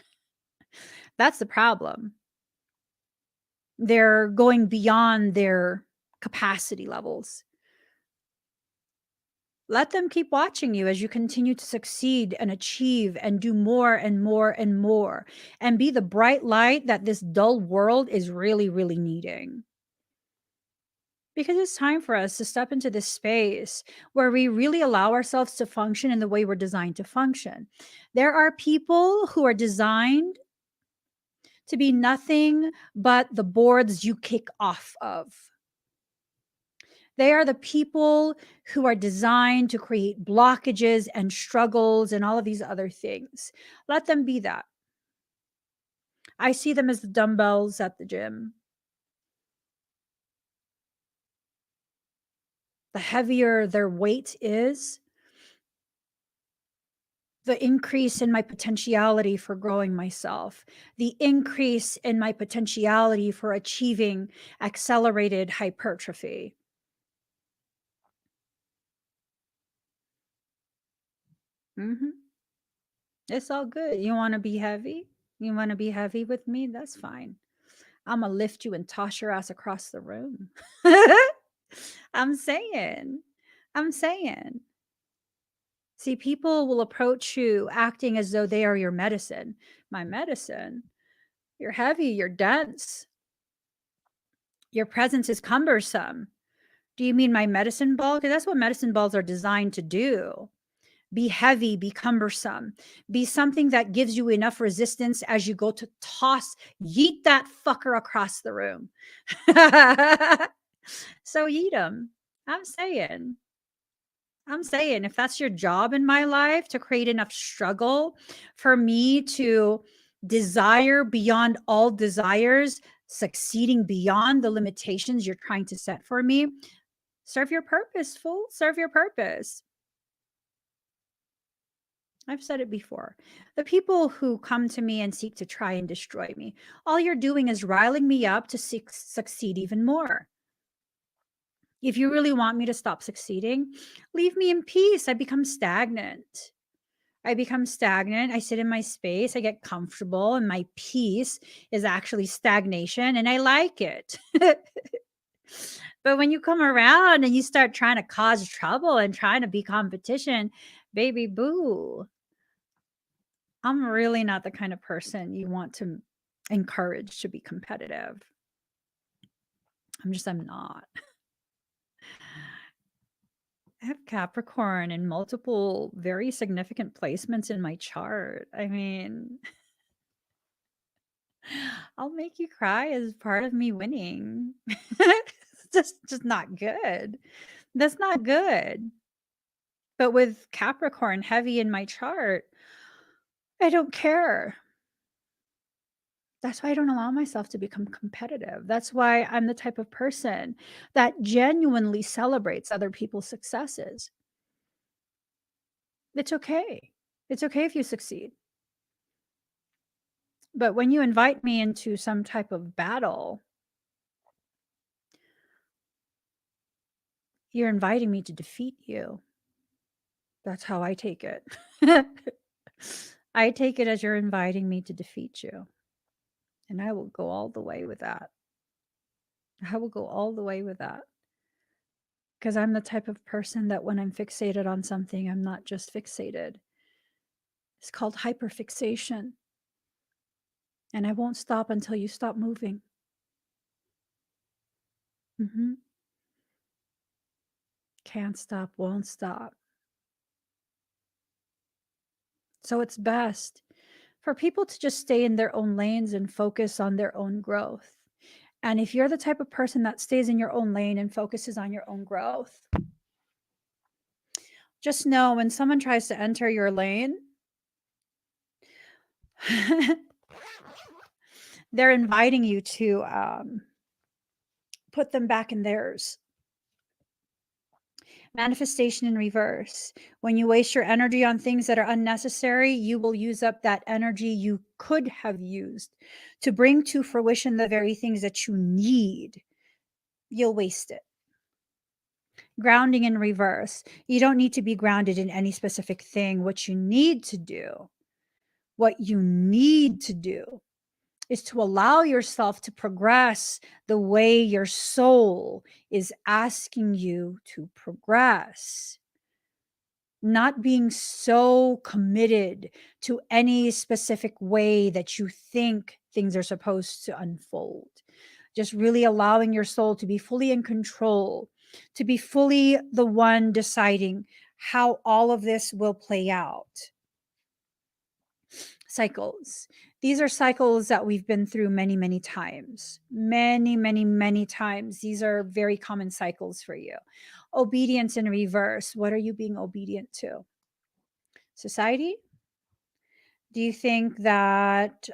That's the problem. They're going beyond their capacity levels. Let them keep watching you as you continue to succeed and achieve and do more and more and more, and be the bright light that this dull world is really, really needing. Because it's time for us to step into this space where we really allow ourselves to function in the way we're designed to function. There are people who are designed to be nothing but the boards you kick off of. They are the people who are designed to create blockages and struggles and all of these other things. Let them be that. I see them as the dumbbells at the gym. The heavier their weight is, the increase in my potentiality for growing myself, the increase in my potentiality for achieving accelerated hypertrophy. Mhm. It's all good. You wanna be heavy? You wanna be heavy with me? That's fine. Imma lift you and toss your ass across the room. I'm saying. I'm saying. See, people will approach you acting as though they are your medicine. My medicine? You're heavy, you're dense. Your presence is cumbersome. Do you mean my medicine ball? Because that's what medicine balls are designed to do. Be heavy, be cumbersome, be something that gives you enough resistance as you go to toss, yeet that fucker across the room. So yeet him. I'm saying. I'm saying if that's your job in my life to create enough struggle for me to desire beyond all desires, succeeding beyond the limitations you're trying to set for me, serve your purpose, fool. Serve your purpose. I've said it before. The people who come to me and seek to try and destroy me, all you're doing is riling me up to succeed even more. If you really want me to stop succeeding, leave me in peace. I become stagnant. I become stagnant. I sit in my space. I get comfortable, and my peace is actually stagnation, and I like it. But when you come around and you start trying to cause trouble and trying to be competition, baby boo, I'm really not the kind of person you want to encourage to be competitive. I'm not. I have Capricorn in multiple very significant placements in my chart. I mean, I'll make you cry as part of me winning. Just not good. That's not good. But with Capricorn heavy in my chart, I don't care. That's why I don't allow myself to become competitive. That's why I'm the type of person that genuinely celebrates other people's successes. It's okay. It's okay if you succeed. But when you invite me into some type of battle, you're inviting me to defeat you. That's how I take it. I take it as you're inviting me to defeat you. And I will go all the way with that. I will go all the way with that. Because I'm the type of person that when I'm fixated on something, I'm not just fixated. It's called hyperfixation. And I won't stop until you stop moving. Mhm. Can't stop, won't stop. So it's best for people to just stay in their own lanes and focus on their own growth. And if you're the type of person that stays in your own lane and focuses on your own growth, just know when someone tries to enter your lane, they're inviting you to put them back in theirs. Manifestation in reverse. When you waste your energy on things that are unnecessary, you will use up that energy you could have used to bring to fruition the very things that you need. You'll waste it. Grounding in reverse. You don't need to be grounded in any specific thing. What you need to do is to allow yourself to progress the way your soul is asking you to progress. Not being so committed to any specific way that you think things are supposed to unfold. just really allowing your soul to be fully in control, to be fully the one deciding how all of this will play out. Cycles. These are cycles that we've been through many, many times. Many, many, many times. These are very common cycles for you. Obedience in reverse. What are you being obedient to? Society? Do you think that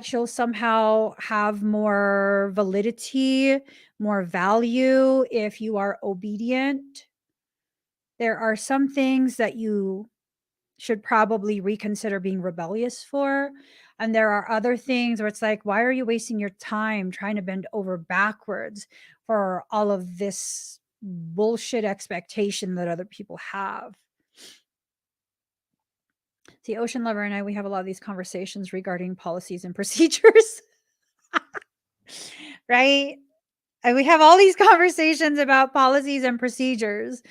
she'll somehow have more validity, more value if you are obedient? There are some things that you should probably reconsider being rebellious for. And there are other things where it's like, why are you wasting your time trying to bend over backwards for all of this bullshit expectation that other people have? See, Ocean Lover and I, we have a lot of these conversations regarding policies and procedures, right? And we have all these conversations about policies and procedures.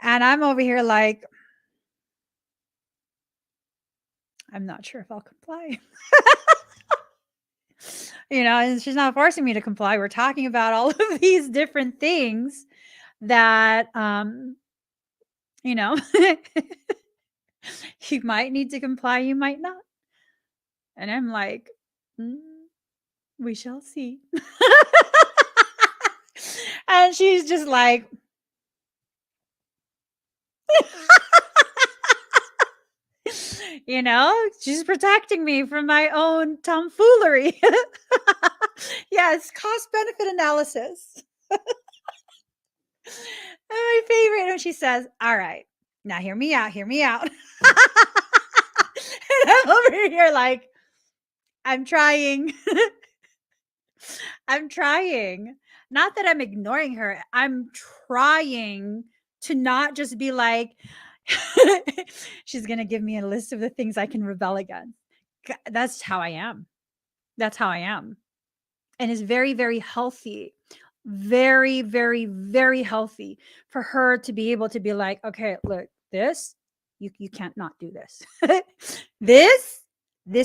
And I'm over here like, I'm not sure if I'll comply. And she's not forcing me to comply. We're talking about all of these different things that, you might need to comply, you might not. And I'm like, we shall see. And she's just like, she's protecting me from my own tomfoolery. Yes, cost benefit analysis. My favorite when she says, all right, now hear me out. And I'm over here like, I'm trying. I'm trying. Not that I'm ignoring her. I'm trying to not just be like, she's going to give me a list of the things I can rebel against. That's how I am. That's how I am. And it's very, very healthy. Very, very, very healthy for her to be able to be like, okay, look, this, you can't not do this. This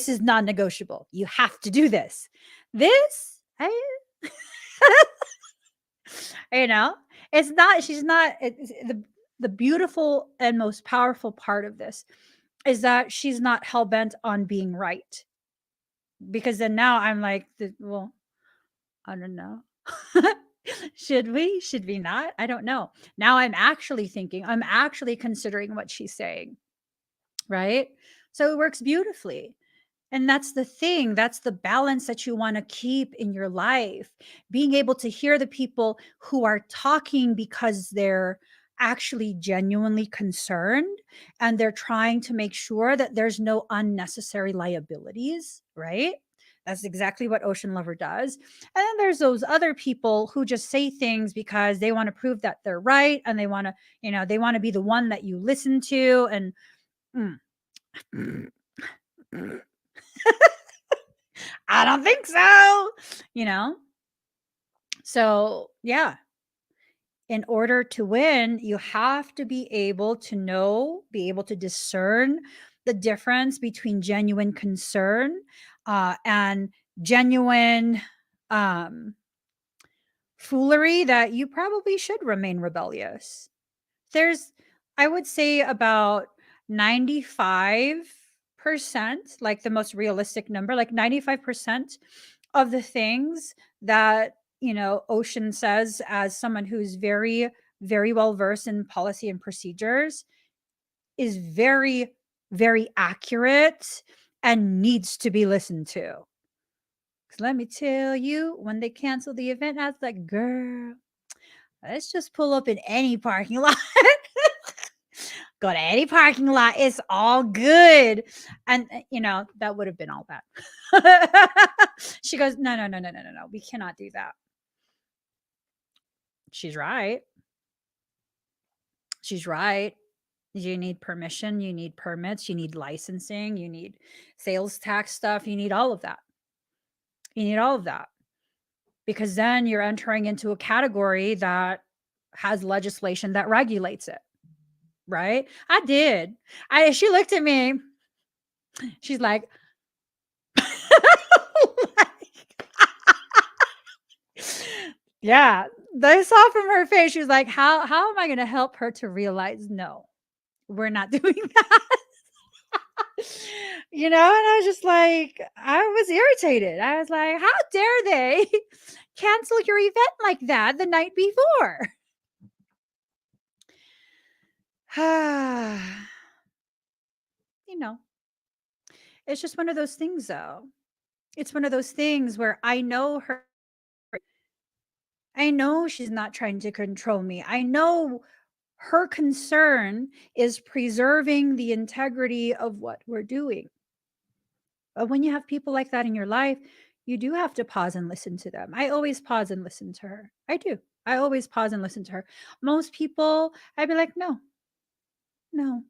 is non-negotiable. You have to do this. This, it's not, she's not, the beautiful and most powerful part of this is that she's not hell-bent on being right. Because then now I'm like, well, I don't know. Should we not? I don't know. Now I'm actually considering what she's saying. Right? So it works beautifully. And that's the thing. That's the balance that you want to keep in your life. Being able to hear the people who are talking because they're actually genuinely concerned and they're trying to make sure that there's no unnecessary liabilities, right? That's exactly what Ocean Lover does. And then there's those other people who just say things because they want to prove that they're right and they want to, they want to be the one that you listen to. And I don't think so, So, yeah. In order to win, you have to be able to discern the difference between genuine concern and genuine foolery that you probably should remain rebellious. There's, I would say, about 95%, like the most realistic number, like 95% of the things that, Ocean says as someone who's very, very well versed in policy and procedures is very, very accurate and needs to be listened to. 'Cause let me tell you, when they canceled the event, I was like, girl, let's just pull up in any parking lot. Go to any parking lot. It's all good. And, that would have been all bad. She goes, no. We cannot do that. She's right. She's right. You need permission. You need permits. You need licensing. You need sales tax stuff. You need all of that. Because then you're entering into a category that has legislation that regulates it. Right? I did. She looked at me. She's like, Yeah, I saw from her face, she was like, how am I gonna help her to realize, no, we're not doing that? And I was just like, I was irritated. I was like, how dare they cancel your event like that the night before? you know, it's just one of those things, though. It's one of those things where I know her. I know she's not trying to control me. I know her concern is preserving the integrity of what we're doing. But when you have people like that in your life, you do have to pause and listen to them. I always pause and listen to her. I do. I always pause and listen to her. Most people, I'd be like, no, no,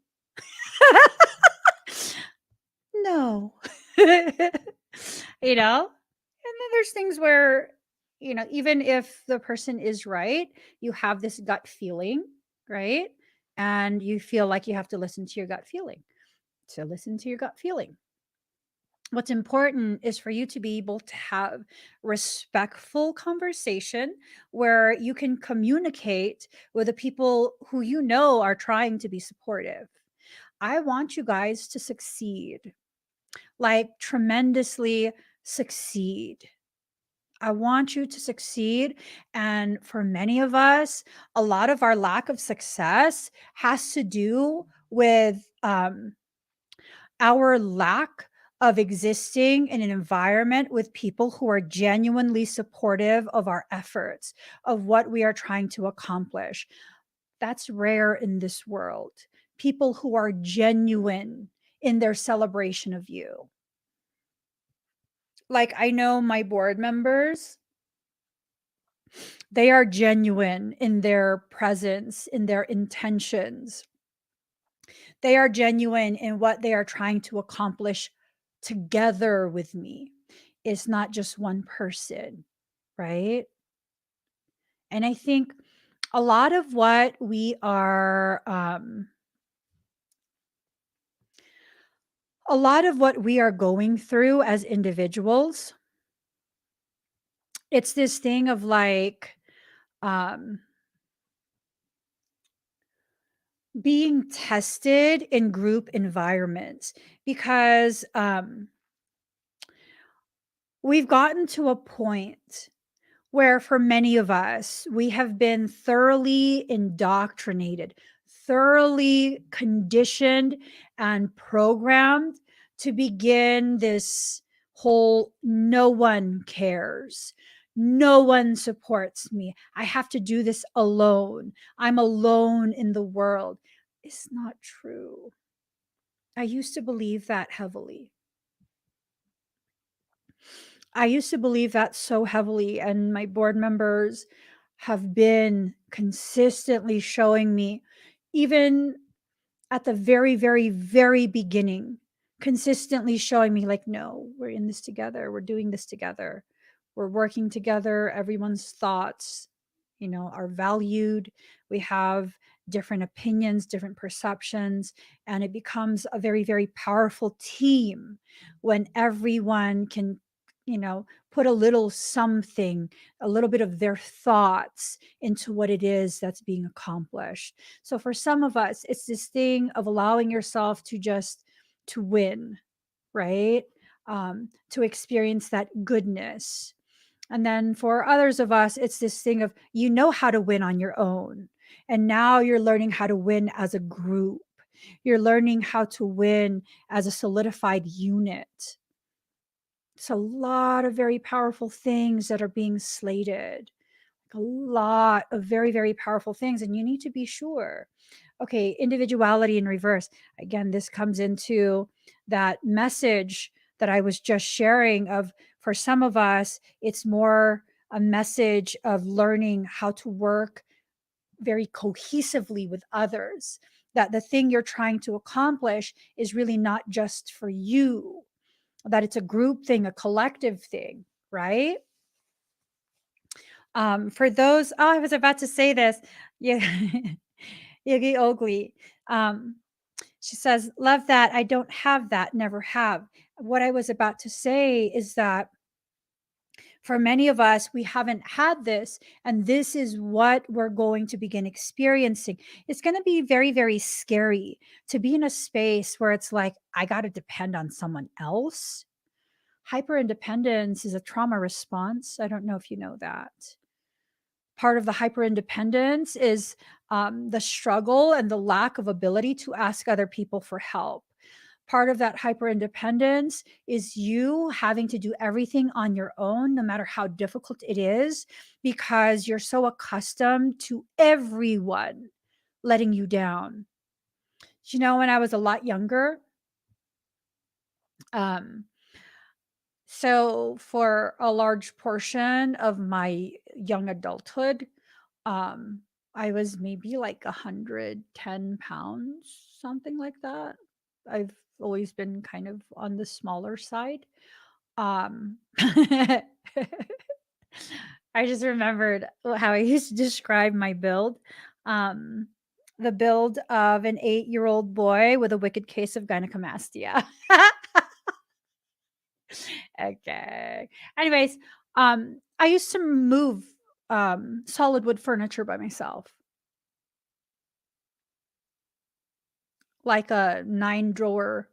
no. you know? And then there's things where, even if the person is right, you have this gut feeling, right? And you feel like you have to listen to your gut feeling. So listen to your gut feeling. What's important is for you to be able to have respectful conversation where you can communicate with the people who are trying to be supportive. I want you guys to succeed, like tremendously succeed. I want you to succeed. And for many of us, a lot of our lack of success has to do with our lack of existing in an environment with people who are genuinely supportive of our efforts, of what we are trying to accomplish. That's rare in this world. People who are genuine in their celebration of you. Like, I know my board members, they are genuine in their presence, in their intentions. They are genuine in what they are trying to accomplish together with me. It's not just one person, right? And I think a lot of what we are, going through as individuals, it's this thing of like, um, being tested in group environments because we've gotten to a point where for many of us, we have been thoroughly indoctrinated, thoroughly conditioned and programmed to begin this whole no one cares. No one supports me. I have to do this alone. I'm alone in the world. It's not true. I used to believe that heavily. I used to believe that so heavily, and my board members have been consistently showing me, even at the very, very, very beginning, consistently showing me, like, no, we're in this together. We're doing this together. We're working together. Everyone's thoughts, are valued. We have different opinions, different perceptions, and it becomes a very, very powerful team when everyone can, put a little something, a little bit of their thoughts into what it is that's being accomplished. So for some of us, it's this thing of allowing yourself to win, right? To experience that goodness. And then for others of us, it's this thing of how to win on your own. And now you're learning how to win as a group. You're learning how to win as a solidified unit. It's a lot of very powerful things that are being slated. A lot of very, very powerful things. And you need to be sure. Okay, individuality in reverse. Again, this comes into that message that I was just sharing of, for some of us, it's more a message of learning how to work very cohesively with others. That the thing you're trying to accomplish is really not just for you, that it's a group thing, a collective thing, right? For those, I was about to say this. Yeah. Yigi Ogli. Um, she says, love that. I don't have that, never have. What I was about to say is that For many of us, we haven't had this, and this is what we're going to begin experiencing. It's going to be very, very scary to be in a space where it's like, I got to depend on someone else. Hyper independence is a trauma response. I don't know if you know that. Part of the hyper independence is the struggle and the lack of ability to ask other people for help. Part of that hyper independence is you having to do everything on your own, no matter how difficult it is, because you're so accustomed to everyone letting you down. You know, when I was a lot younger, um, so for a large portion of my young adulthood, um, I was maybe like 110 pounds, something like that. I've always been kind of on the smaller side. I just remembered how I used to describe my build. Um, the build of an 8-year-old boy with a wicked case of gynecomastia. Okay. Anyways, I used to move solid wood furniture by myself, like a 9-drawer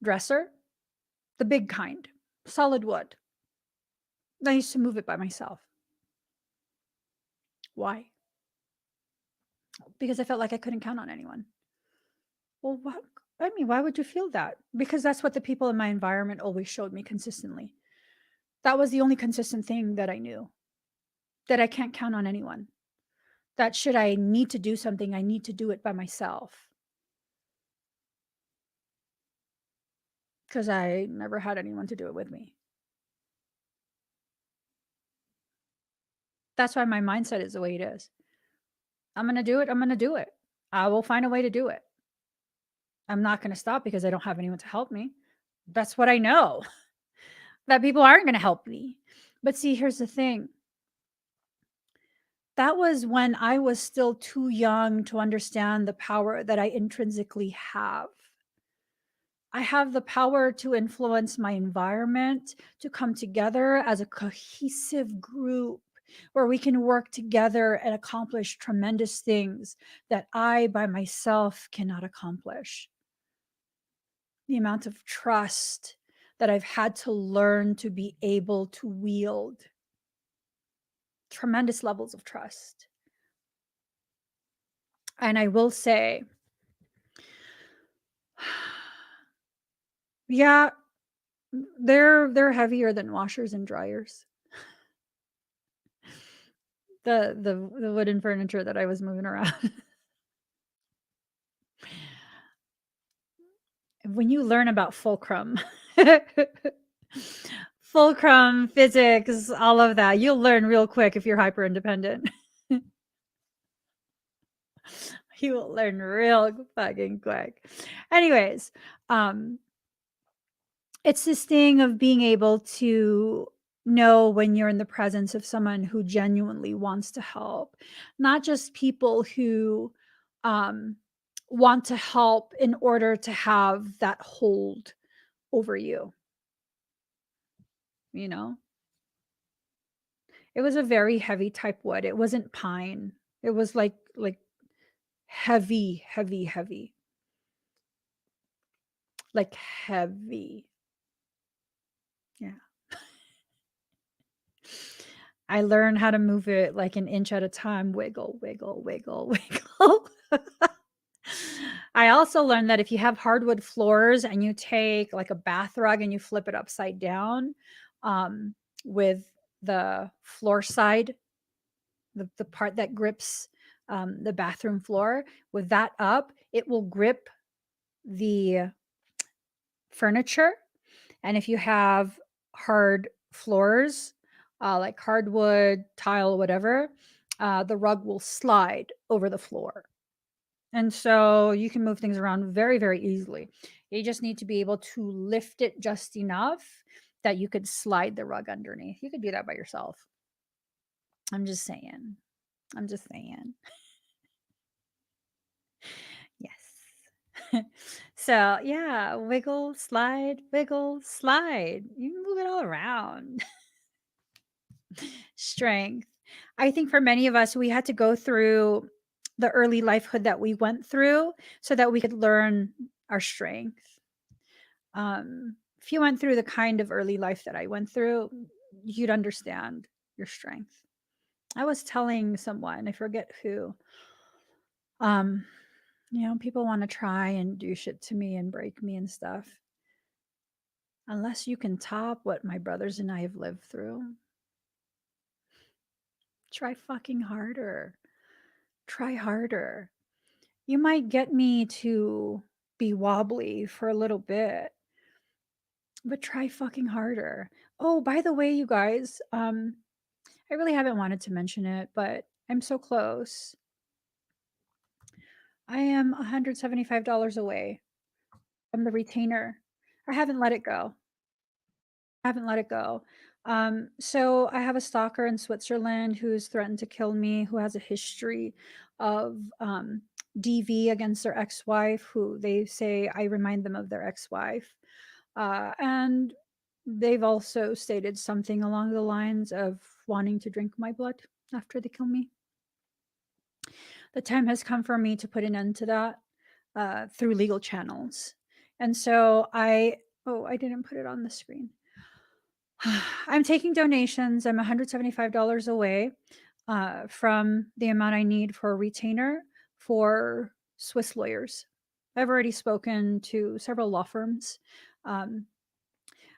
dresser, the big kind, solid wood. I used to move it by myself. Why? Because I felt like I couldn't count on anyone. Well, what? I mean, why would you feel that? Because that's what the people in my environment always showed me consistently. That was the only consistent thing that I knew, that I can't count on anyone. That should I need to do something, I need to do it by myself. Because I never had anyone to do it with me. That's why my mindset is the way it is. I'm going to do it. I'm going to do it. I will find a way to do it. I'm not going to stop because I don't have anyone to help me. That's what I know, that people aren't going to help me. But see, here's the thing. That was when I was still too young to understand the power that I intrinsically have. I have the power to influence my environment, to come together as a cohesive group where we can work together and accomplish tremendous things that I by myself cannot accomplish. The amount of trust that I've had to learn to be able to wield, tremendous levels of trust. And I will say, yeah, they're heavier than washers and dryers. The wooden furniture that I was moving around. When you learn about fulcrum, fulcrum physics, all of that, you'll learn real quick if you're hyper independent. You will learn real fucking quick. Anyways, it's this thing of being able to know when you're in the presence of someone who genuinely wants to help, not just people who um, want to help in order to have that hold over you. You know, it was a very heavy type wood. It wasn't pine. It was like heavy, heavy, heavy, like heavy. Yeah. I learned how to move it like an inch at a time. Wiggle, wiggle, wiggle, wiggle. I also learned that if you have hardwood floors and you take like a bath rug and you flip it upside down, with the floor side, the part that grips the bathroom floor, with that up, it will grip the furniture. And if you have hard floors, like hardwood, tile, whatever, the rug will slide over the floor. And so you can move things around very, very easily. You just need to be able to lift it just enough that you could slide the rug underneath. You could do that by yourself. I'm just saying. I'm just saying. Yes. So, yeah, wiggle, slide, wiggle, slide. You can move it all around. strength. I think for many of us, we had to go through the early lifehood that we went through so that we could learn our strength. If you went through the kind of early life that I went through, you'd understand your strength. I was telling someone, I forget who, um, people want to try and do shit to me and break me and stuff. Unless you can top what my brothers and I have lived through, try fucking harder. Try harder. You might get me to be wobbly for a little bit, but try fucking harder. Oh, by the way, you guys, I really haven't wanted to mention it, but I'm so close. I am $175 away from the retainer. I haven't let it go. I haven't let it go. So I have a stalker in Switzerland who's threatened to kill me, who has a history of DV against their ex-wife, who they say I remind them of their ex-wife. And they've also stated something along the lines of wanting to drink my blood after they kill me. The time has come for me to put an end to that through legal channels. And so I didn't put it on the screen. I'm taking donations. I'm $175 away from the amount I need for a retainer for Swiss lawyers. I've already spoken to several law firms. Um,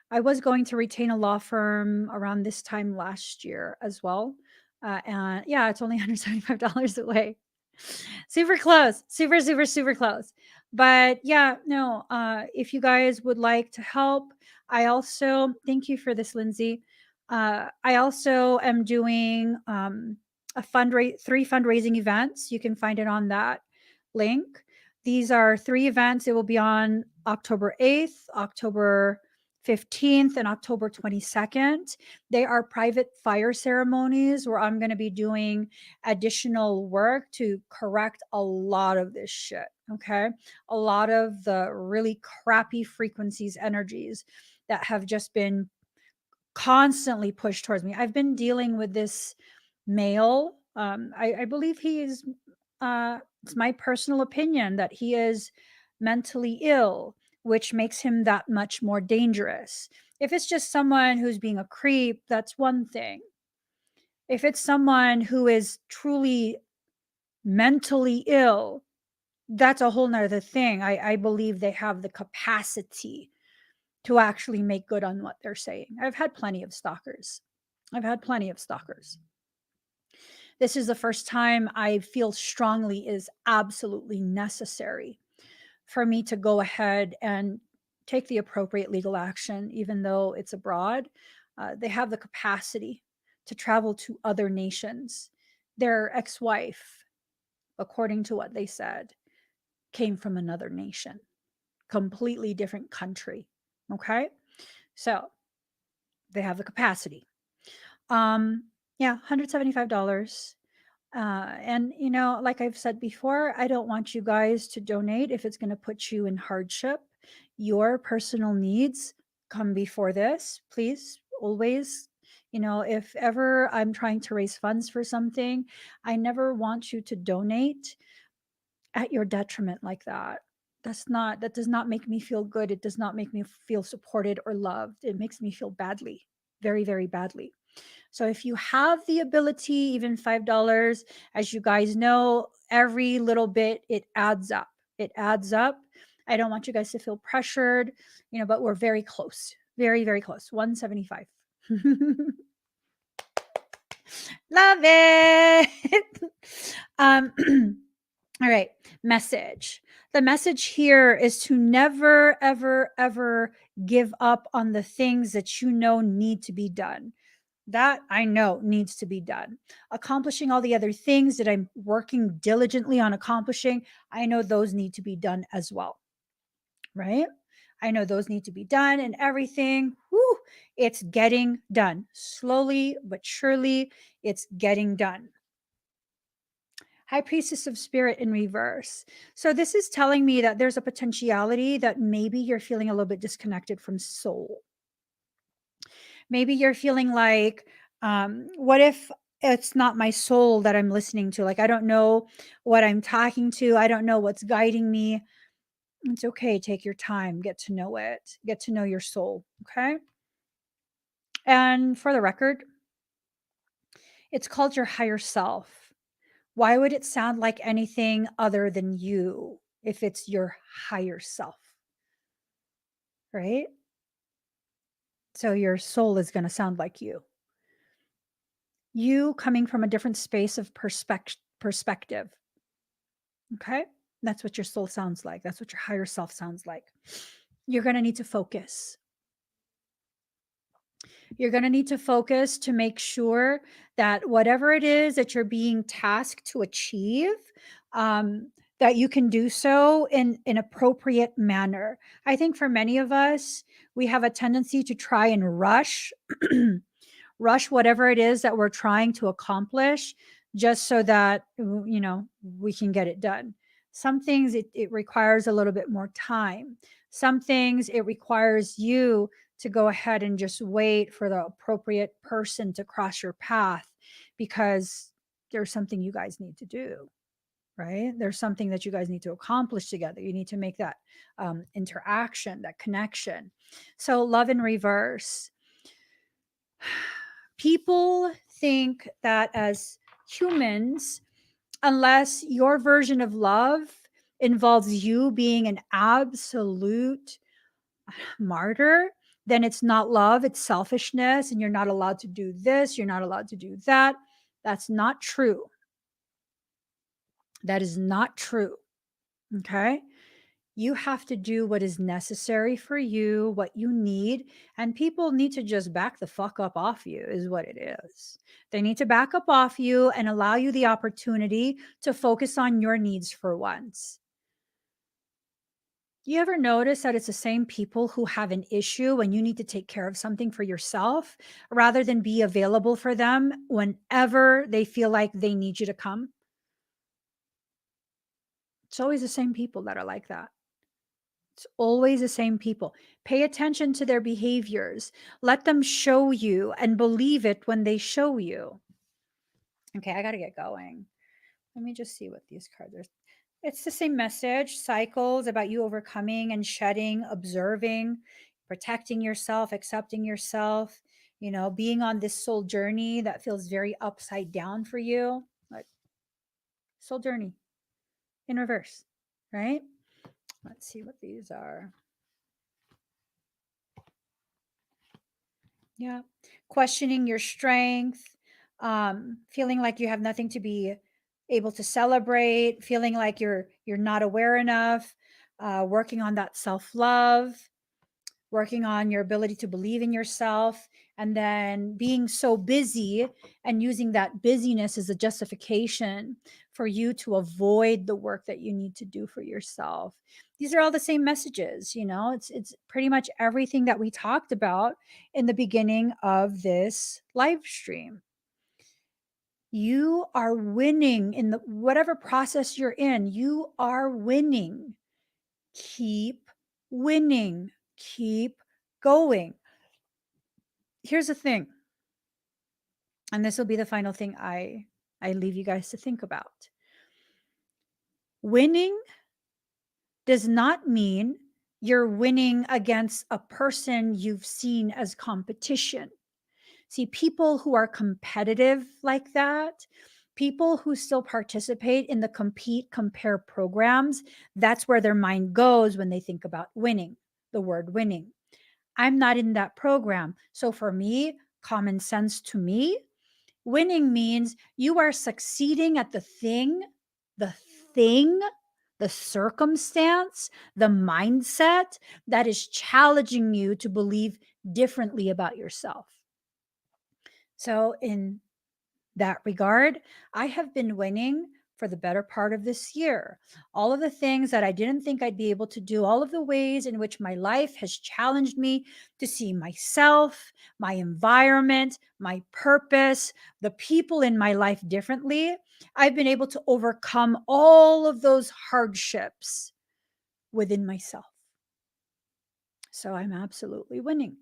I was going to retain a law firm around this time last year as well. And yeah, it's only $175 away. Super close. Super, super, super close. But yeah, no, if you guys would like to help, I also thank you for this, Lindsay. I also am doing three fundraising events. You can find it on that link. These are 3 events. It will be on October 8th, October 15th, and October 22nd. They are private fire ceremonies where I'm going to be doing additional work to correct a lot of this shit. Okay. A lot of the really crappy frequencies, energies that have just been constantly pushed towards me. I've been dealing with this male. I believe he is, it's my personal opinion that he is mentally ill, which makes him that much more dangerous. If it's just someone who's being a creep, that's one thing. If it's someone who is truly mentally ill, that's a whole nother thing. I believe they have the capacity to actually make good on what they're saying. I've had plenty of stalkers. I've had plenty of stalkers. This is the first time I feel strongly is absolutely necessary for me to go ahead and take the appropriate legal action, even though it's abroad. They have the capacity to travel to other nations. Their ex wife, according to what they said, came from another nation, completely different country. Okay. So they have the capacity. Yeah, $175. And, like I've said before, I don't want you guys to donate if it's going to put you in hardship. Your personal needs come before this. Please, always, if ever I'm trying to raise funds for something, I never want you to donate at your detriment like that. That does not make me feel good. It does not make me feel supported or loved. It makes me feel badly, very, very badly. So if you have the ability, even $5, as you guys know, every little bit, it adds up. It adds up. I don't want you guys to feel pressured, but we're very close. Very, very close. 175. Love it. um all right, message. The message here is to never, ever, ever give up on the things that you know need to be done. That I know needs to be done. Accomplishing all the other things that I'm working diligently on accomplishing, I know those need to be done as well. Right? I know those need to be done and everything. Whew, it's getting done. Slowly but surely, it's getting done. High Priestess of Spirit in reverse. So this is telling me that there's a potentiality that maybe you're feeling a little bit disconnected from soul. Maybe you're feeling like What if it's not my soul that I'm listening to? Like, I don't know what I'm talking to. I don't know what's guiding me. It's okay. Take your time. Get to know it. Get to know your soul. Okay. And for the record, it's called your higher self. Why would it sound like anything other than you if it's your higher self? Right? So your soul is going to sound like you. You coming from a different space of perspective. Okay? That's what your soul sounds like. That's what your higher self sounds like. You're going to need to focus. You're going to need to focus to make sure that whatever it is that you're being tasked to achieve, that you can do so in an appropriate manner. I think for many of us, we have a tendency to try and rush whatever it is that we're trying to accomplish just so that we can get it done. Some things it requires a little bit more time. Some things it requires you to go ahead and just wait for the appropriate person to cross your path, because there's something you guys need to do, right? There's something that you guys need to accomplish together. You need to make that interaction, that connection. So love in reverse. People think that as humans, unless your version of love involves you being an absolute martyr, then it's not love, it's selfishness, and you're not allowed to do this, you're not allowed to do that. That's not true. That is not true. Okay. You have to do what is necessary for you, what you need, and people need to just back the fuck up off you, is what it is. They need to back up off you and allow you the opportunity to focus on your needs for once. You ever notice that it's the same people who have an issue when you need to take care of something for yourself rather than be available for them whenever they feel like they need you to come? It's always the same people that are like that. It's always the same people. Pay attention to their behaviors. Let them show you and believe it when they show you. Okay, I got to get going. Let me just see what these cards are. It's the same message, cycles about you overcoming and shedding, observing, protecting yourself, accepting yourself, being on this soul journey that feels very upside down for you. Like soul journey in reverse, right? Let's see what these are. Yeah. Questioning your strength, feeling like you have nothing to be able to celebrate, feeling like you're not aware enough, working on that self-love, working on your ability to believe in yourself, and then being so busy and using that busyness as a justification for you to avoid the work that you need to do for yourself. These are all the same messages, it's pretty much everything that we talked about in the beginning of this live stream. You are winning in the whatever process you're in. You are winning. Keep winning. Keep going. Here's the thing, and this will be the final thing I leave you guys to think about. Winning does not mean you're winning against a person you've seen as competition. See, people who are competitive like that, people who still participate in the compete, compare programs, that's where their mind goes when they think about winning, the word winning. I'm not in that program. So for me, common sense to me, winning means you are succeeding at the thing, the circumstance, the mindset that is challenging you to believe differently about yourself. So, in that regard, I have been winning for the better part of this year. All of the things that I didn't think I'd be able to do, all of the ways in which my life has challenged me to see myself, my environment, my purpose, the people in my life differently, I've been able to overcome all of those hardships within myself. So I'm absolutely winning.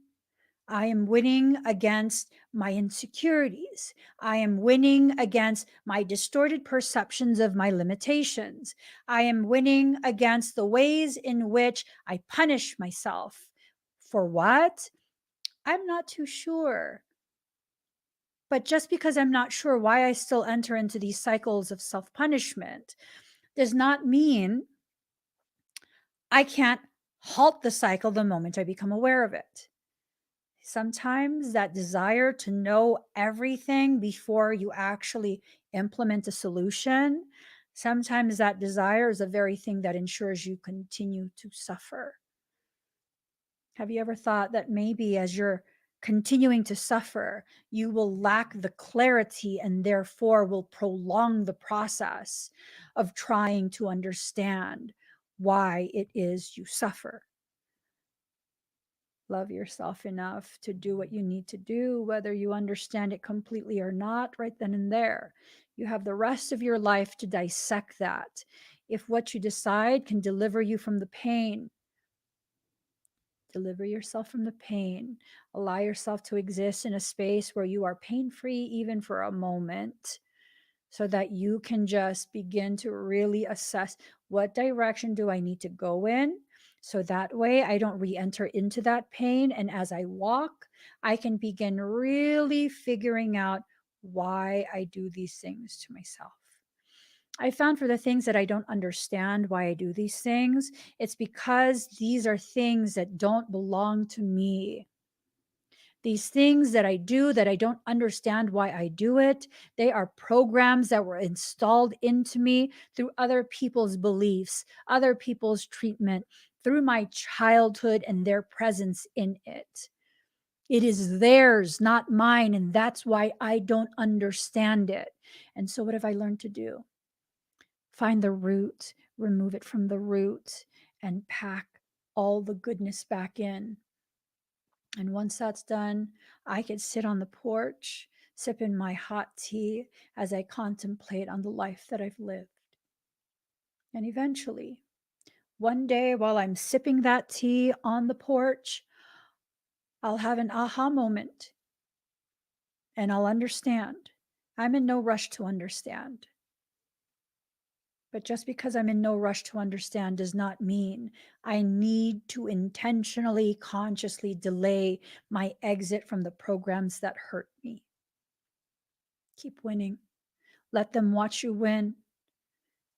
I am winning against my insecurities. I am winning against my distorted perceptions of my limitations. I am winning against the ways in which I punish myself. For what? I'm not too sure. But just because I'm not sure why I still enter into these cycles of self punishment does not mean I can't halt the cycle the moment I become aware of it. Sometimes that desire to know everything before you actually implement a solution, sometimes that desire is the very thing that ensures you continue to suffer. Have you ever thought that maybe as you're continuing to suffer, you will lack the clarity and therefore will prolong the process of trying to understand why it is you suffer? Love yourself enough to do what you need to do, whether you understand it completely or not, right then and there. You have the rest of your life to dissect that. If what you decide can deliver you from the pain, deliver yourself from the pain. Allow yourself to exist in a space where you are pain free, even for a moment, so that you can just begin to really assess what direction do I need to go in. So that way I don't re enter into that pain. And as I walk, I can begin really figuring out why I do these things to myself. I found for the things that I don't understand why I do these things, it's because these are things that don't belong to me. These things that I do that I don't understand why I do it, they are programs that were installed into me through other people's beliefs, other people's treatment, through my childhood and their presence in it. It is theirs, not mine. And that's why I don't understand it. And so, what have I learned to do? Find the root, remove it from the root, and pack all the goodness back in. And once that's done, I could sit on the porch, sipping my hot tea as I contemplate on the life that I've lived. And eventually, one day while I'm sipping that tea on the porch, I'll have an aha moment and I'll understand. I'm in no rush to understand. But just because I'm in no rush to understand does not mean I need to intentionally, consciously delay my exit from the programs that hurt me. Keep winning. Let them watch you win.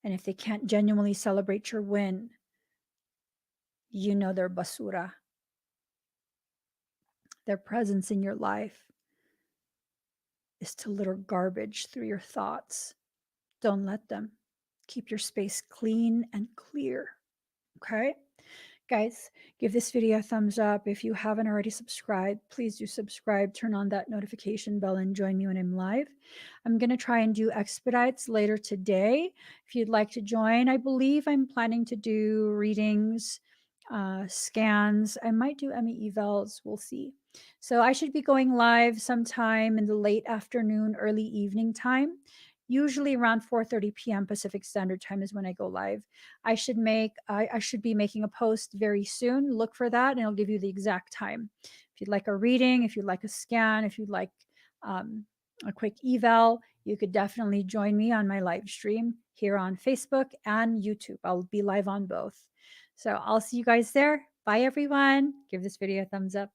And if they can't genuinely celebrate your win, you know they're basura. Their presence in your life is to litter garbage through your thoughts. Don't let them. Keep your space clean and clear. Okay? Guys, give this video a thumbs up. If you haven't already subscribed, please do subscribe, turn on that notification bell, and join me when I'm live. I'm going to try and do expedites later today. If you'd like to join, I believe I'm planning to do readings, scans. I might do Emmy evals. We'll see. So I should be going live sometime in the late afternoon, early evening time. Usually around 4:30 p.m. Pacific Standard Time is when I go live. I should be making a post very soon. Look for that and it'll give you the exact time. If you'd like a reading, if you'd like a scan, if you'd like um, a quick eval, you could definitely join me on my live stream here on Facebook and YouTube. I'll be live on both. So I'll see you guys there. Bye everyone. Give this video a thumbs up.